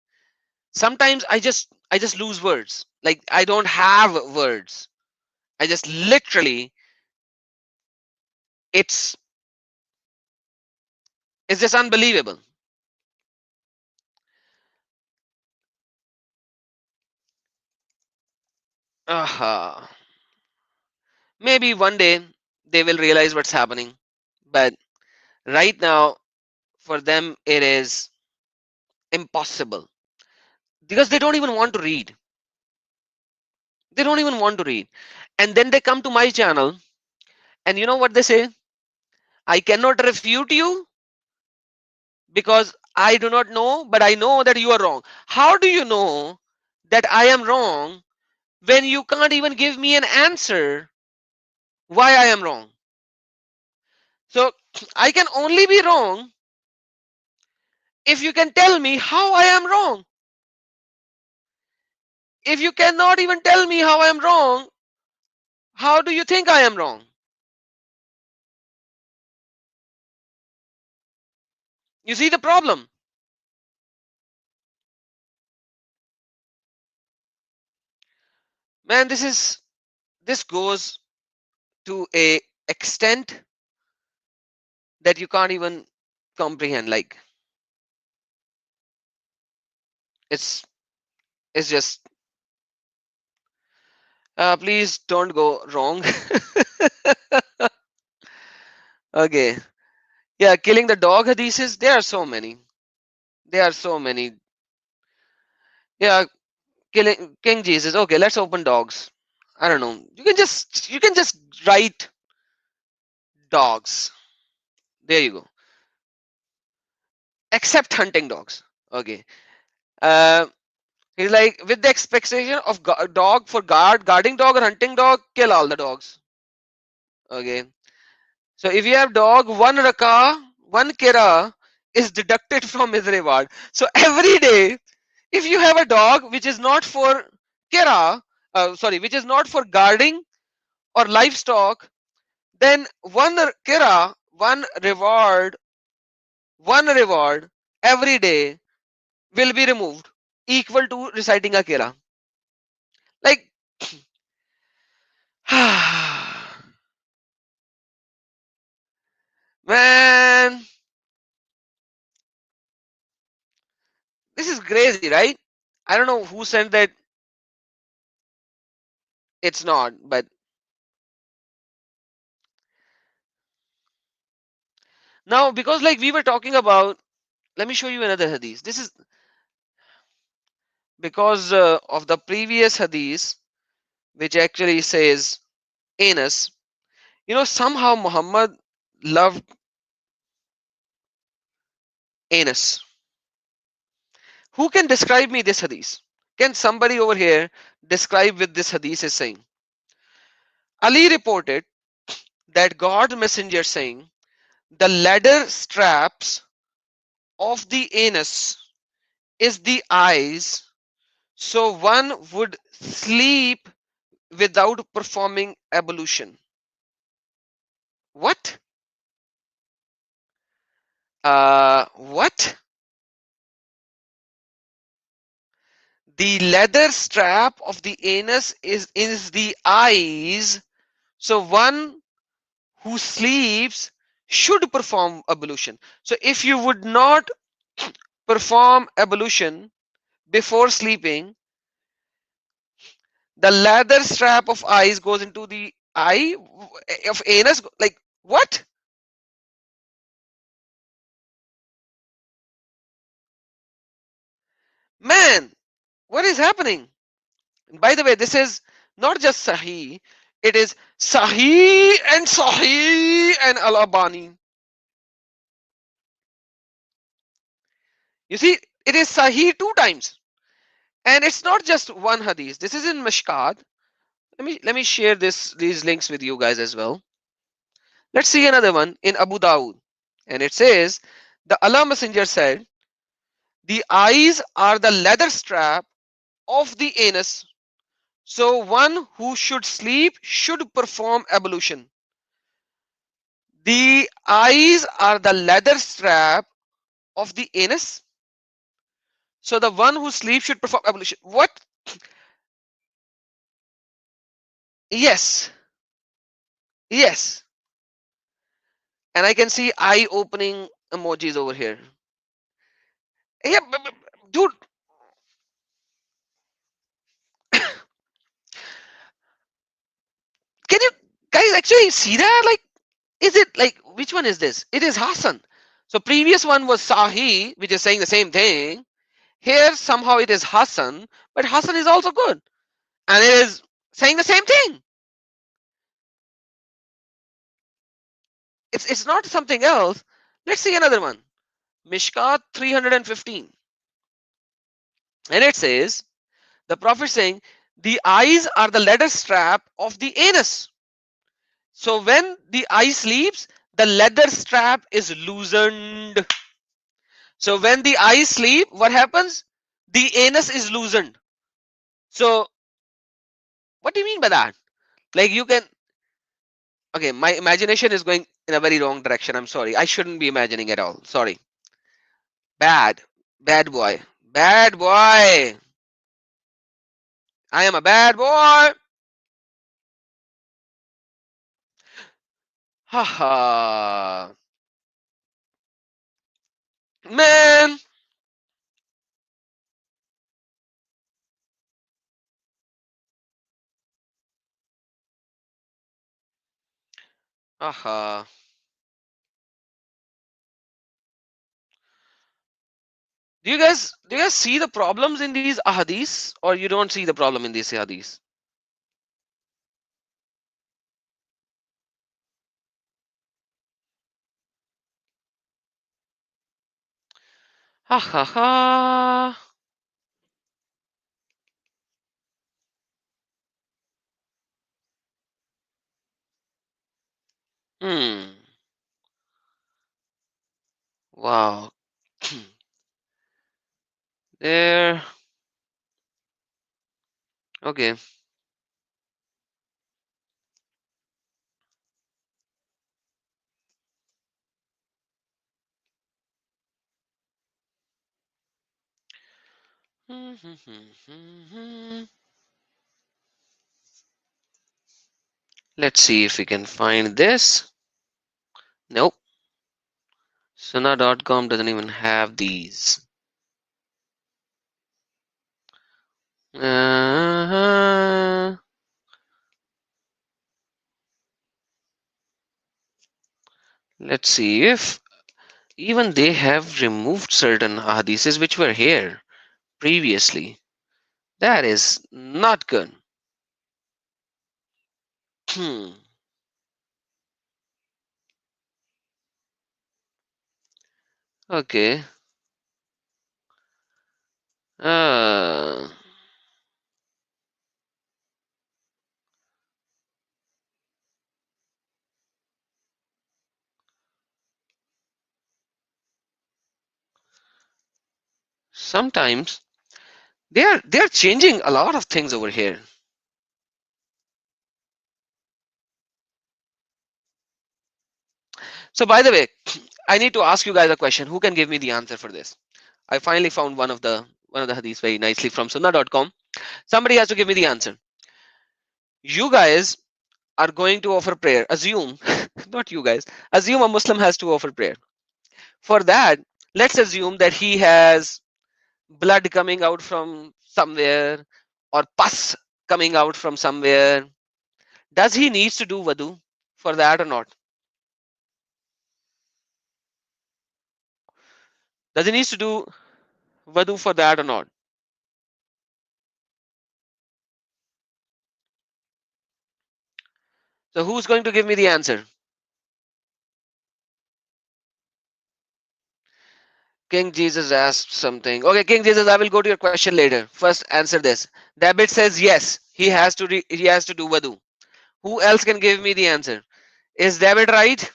Sometimes I just lose words. Like, I don't have words. I just literally, it's it's just unbelievable. uh Maybe one day they will realize what's happening, but right now for them it is impossible, because they don't even want to read. They don't even want to read. And then they come to my channel, and you know what they say? I cannot refute you because I do not know, but I know that you are wrong. How do you know that I am wrong when you can't even give me an answer why I am wrong? So I can only be wrong if you can tell me how I am wrong. If you cannot even tell me how I am wrong, how do you think I am wrong? You see the problem? Man, this goes to a extent that you can't even comprehend. Like, it's it's just, please don't go wrong. Okay. Yeah, killing the dog hadiths, there are so many. There are so many. Yeah, killing King Jesus. Okay, let's open dogs. I don't know. You can just write dogs. There you go. Except hunting dogs. Okay. Uh, he's like with the expectation of dog for guarding dog or hunting dog, kill all the dogs. Okay. So if you have dog, one raka, one kira is deducted from his reward. So every day, if you have a dog which is not for kira, sorry, which is not for guarding or livestock, then one kira, one reward every day will be removed, equal to reciting a kira. Like, man, this is crazy, right? I don't know who sent that. It's not, but now because like we were talking about, let me show you another hadith. This is because of the previous hadith, which actually says anus. Somehow Muhammad loved anus. Who can describe me this hadith? Can somebody over here describe what this hadith is saying? Ali reported that God messenger saying the leather straps of the anus is the eyes, so one would sleep without performing ablution. What? What? The leather strap of the anus is the eyes, so one who sleeps should perform ablution. So if you would not perform ablution before sleeping, the leather strap of eyes goes into the eye of anus. Like what? Man, what is happening? By the way, this is not just Sahih, it is Sahih and Al-Albani. You see, it is Sahih two times. And it's not just one hadith. This is in Mishkat. Let me share these links with you guys as well. Let's see another one in Abu Dawud. And it says, the Allah Messenger said, the eyes are the leather strap of the anus. So one who should sleep should perform ablution. The eyes are the leather strap of the anus. So the one who sleeps should perform ablution. What? Yes. Yes. And I can see eye opening emojis over here. Yeah, dude, can you guys actually see that? Like, is it like which one is this? It is Hassan. So previous one was Sahi, which is saying the same thing. Here somehow it is Hassan, but Hassan is also good. And it is saying the same thing. It's not something else. Let's see another one. Mishkat 315. And it says, the Prophet saying, the eyes are the leather strap of the anus. So when the eye sleeps, the leather strap is loosened. So when the eye sleep, what happens? The anus is loosened. So what do you mean by that? Like you can, okay, my imagination is going in a very wrong direction. I'm sorry. I shouldn't be imagining at all. Sorry. Bad. Bad boy. Bad boy. I am a bad boy. Haha. Man. Haha. Do you guys see the problems in these ahadiths, or you don't see the problem in these ahadiths? Ha ha ha. Hmm. Wow. There. Okay. Let's see if we can find this. Nope. Sunnah.com doesn't even have these. Uh, let's see if even they have removed certain hadiths which were here previously. That is not good. Hmm. Okay. Uh, sometimes they are changing a lot of things over here. So by the way, I need to ask you guys a question. Who can give me the answer for this? I finally found one of the hadiths very nicely from sunnah.com. Somebody has to give me the answer. You guys are going to offer prayer. Assume, not you guys, assume a Muslim has to offer prayer. For that, let's assume that he has blood coming out from somewhere or pus coming out from somewhere. Does he needs to do wudu for that or not? Does he needs to do wudu for that or not? So who's going to give me the answer? King Jesus asked something. Okay, King Jesus, I will go to your question later. First, answer this. David says yes. He has to do wudu. Who else can give me the answer? Is David right?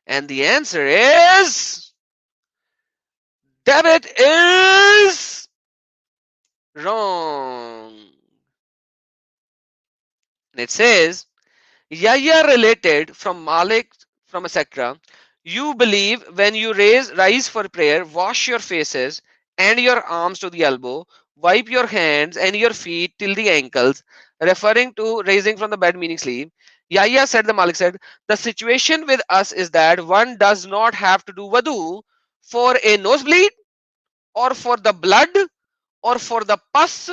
And the answer is David is wrong. And it says Yahya related from Malik from etc. You believe when you rise for prayer, wash your faces and your arms to the elbow, wipe your hands and your feet till the ankles, referring to raising from the bed meaning sleep. Yahya said, the Malik said, the situation with us is that one does not have to do wudu for a nosebleed or for the blood or for the pus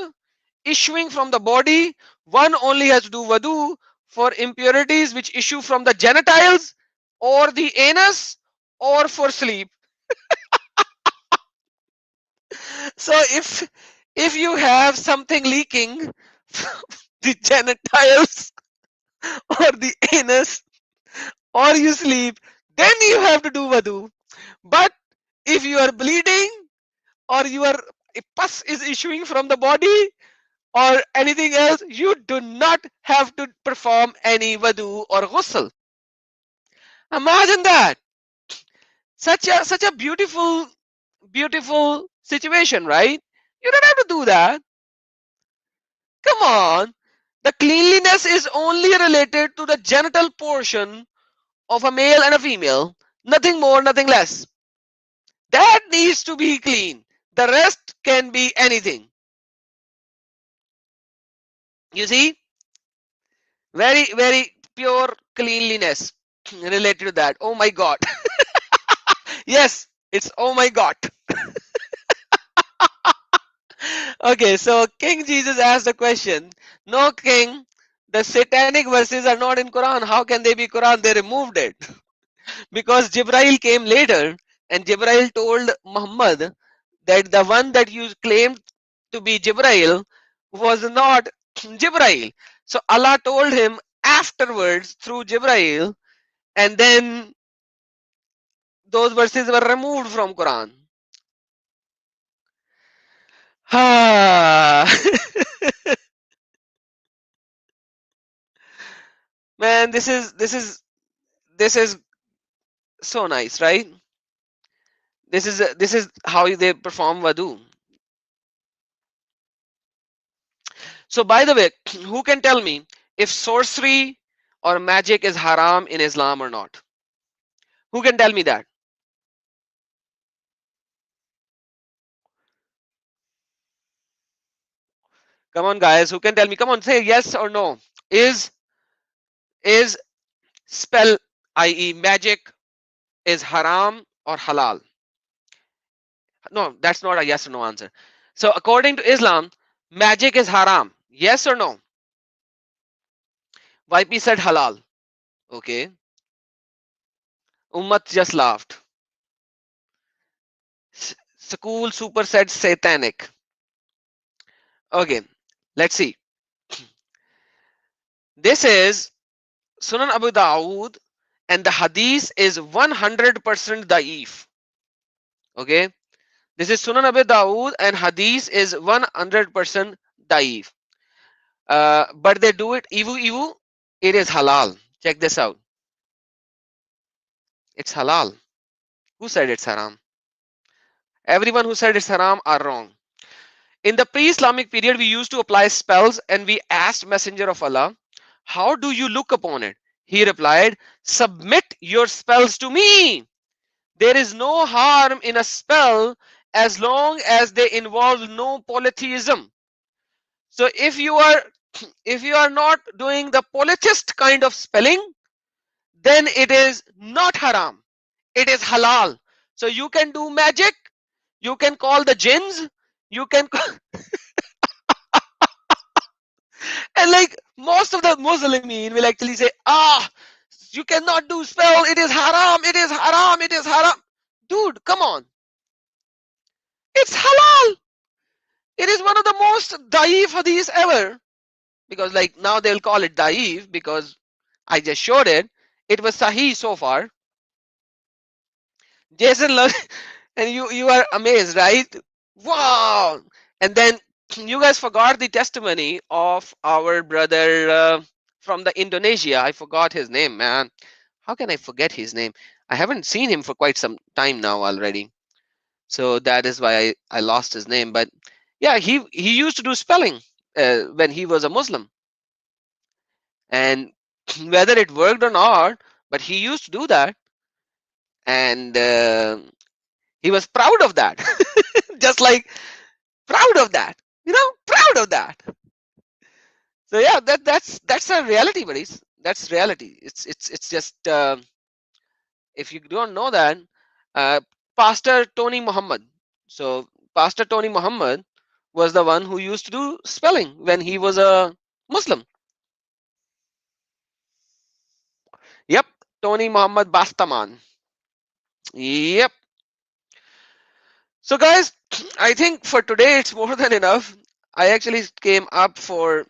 issuing from the body. One only has to do wudu for impurities which issue from the genitals or the anus or for sleep. So if you have something leaking from the genitals or the anus or you sleep, then you have to do wudu. But if you are bleeding or your pus is issuing from the body or anything else, you do not have to perform any wudu or ghusl. Imagine that. Such a beautiful situation, right? You don't have to do that. Come on. The cleanliness is only related to the genital portion of a male and a female. Nothing more, nothing less. That needs to be clean. The rest can be anything. You see? Very pure cleanliness related to that. Oh my god. Yes, it's oh my god. Okay, so King Jesus asked a question. No, King, the satanic verses are not in Quran. How can they be Quran? They removed it because Jibrail came later, and Jibrail told Muhammad that the one that you claimed to be Jibrail was not Jibrail. So Allah told him afterwards through Jibrail, and then those verses were removed from Quran. Ah. Man, this is so nice, right? This is how they perform wudu. So by the way, who can tell me if sorcery or magic is haram in Islam or not? Who can tell me that? Come on, guys. Who can tell me? Come on, say yes or no. Is spell, i.e., magic, is haram or halal? No, that's not a yes or no answer. So according to Islam, magic is haram. Yes or no? YP said halal. Okay. Ummat just laughed. School super said satanic. Okay. Let's see. This is Sunan Abu Dawood, and the hadith is 100% da'if. Okay. This is Sunan Abu Dawood, and hadith is 100% da'if. But they do it ivu. It is halal. Check this out. It's halal. Who said it's haram? Everyone who said it's haram are wrong. In the pre-Islamic period, we used to apply spells, and we asked Messenger of Allah, how do you look upon it? He replied, submit your spells to me. There is no harm in a spell as long as they involve no polytheism. So if you are not doing the polytheist kind of spelling, then it is not haram. It is halal. So you can do magic, you can call the jinns, you can and like most of the Muslimin will actually say, you cannot do spell, it is haram, it is haram, it is haram. Dude, come on. It's halal. It is one of the most daif hadiths ever. Because like now they'll call it daif because I just showed it. It was sahih so far. Jason loves and you are amazed, right? Wow. And then you guys forgot the testimony of our brother from the Indonesia. I forgot his name, man. How can I forget his name? I haven't seen him for quite some time now already. So that is why I lost his name. But yeah, he used to do spelling when he was a Muslim. And whether it worked or not, but he used to do that. And he was proud of that. Just like proud of that. Proud of that. So yeah, that's a reality, buddies. That's reality. It's just if you don't know that, uh, Pastor Tony Muhammad. So Pastor Tony Muhammad was the one who used to do spelling when he was a Muslim. Yep, Tony Muhammad Bastaman. Yep. So guys, I think for today it's more than enough. I actually came up for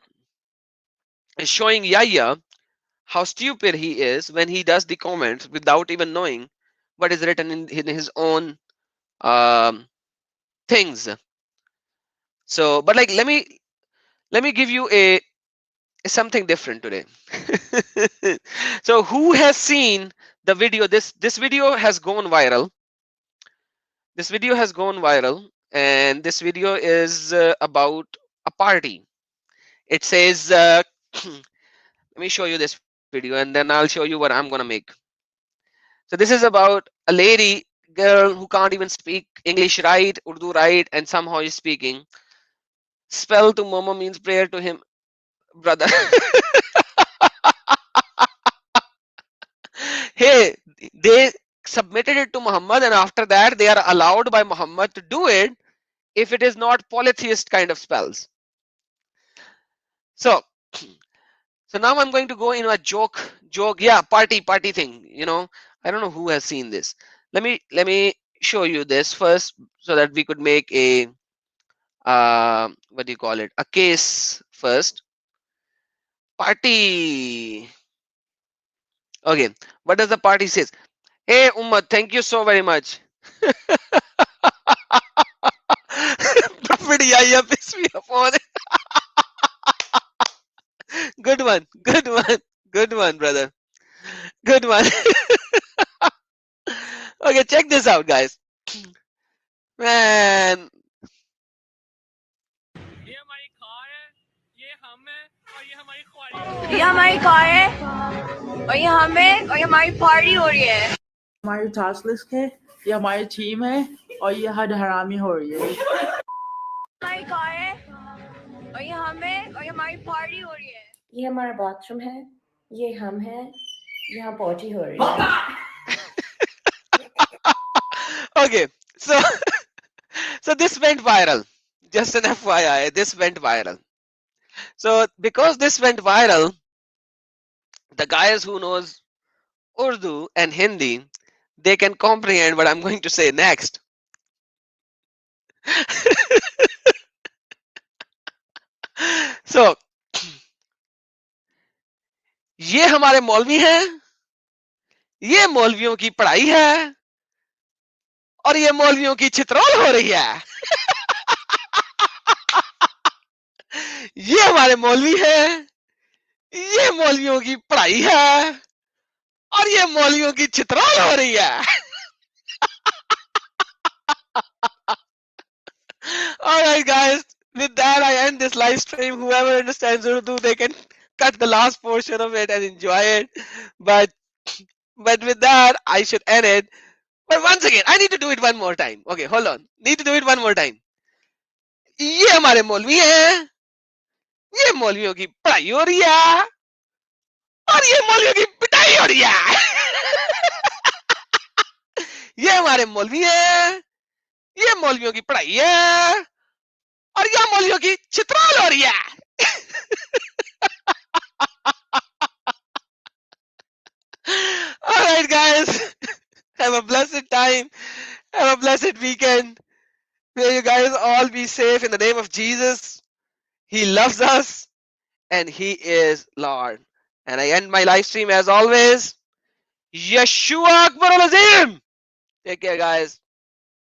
showing Yahya how stupid he is when he does the comments without even knowing what is written in his own um, things. So, but like, let me give you a something different today. So, who has seen the video? This video has gone viral. This video has gone viral, and this video is about a party. It says, let me show you this video, and then I'll show you what I'm gonna make. So this is about a lady girl who can't even speak English right, Urdu right, and somehow is speaking. Spell to Momo means prayer to him, brother. Hey, they submitted it to Muhammad, and after that, they are allowed by Muhammad to do it if it is not polytheist kind of spells. So, so now I'm going to go in a joke, yeah, party thing. I don't know who has seen this. Let me show you this first, so that we could make a what do you call it? A case first. Party. Okay, what does the party says? Hey, Ummah, thank you so very much. Prophet Yahya, peace be upon it. Good one, good one, good one, brother. Good one. Okay, check this out, guys. Man, ये हमारी car है और ये हम है और ये हमारी पार्टी हो रही है हमारी टास्क लिस्ट है, ये हमारी टीम है और ये हद हरामी हो रही है। हमारी कार है और ये हम है और ये हमारी पार्टी हो रही है ये हमारा बाथरूम है, ये हम हैं, यहाँ पार्टी हो रही है। okay, so so this went viral. Just an FYI, this went viral. So because this went viral, the guys who knows Urdu and Hindi, they can comprehend what I'm going to say next. So ये हमारे मौलवी हैं, ये मौलवियों की पढ़ाई है और ये मौलवियों की चित्रोल हो रही है। ये हमारे मौलवी हैं, ये मौलवियों की पढ़ाई है और ये मौलवियों की चित्रोल हो रही है। All right, guys. With that, I end this live stream. Whoever understands Urdu, they can cut the last portion of it and enjoy it. But with that, I should end it. But once again, I need to do it one more time. Okay, hold on. Need to do it one more time. ये हमारे मौलवी हैं, ये मौलवियों की पढ़ाई हो रही है और ये मौलवियों की पिटाई हो रही है। ये हमारे मौलवी हैं, ये मौलवियों की पढ़ाई है और ये मौलवियों की चित्रोल हो रही है। All right, guys. Have a blessed time. Have a blessed weekend. May you guys all be safe in the name of Jesus. He loves us and He is Lord. And I end my live stream as always. Yeshua Akbar al Azim. Take care, guys.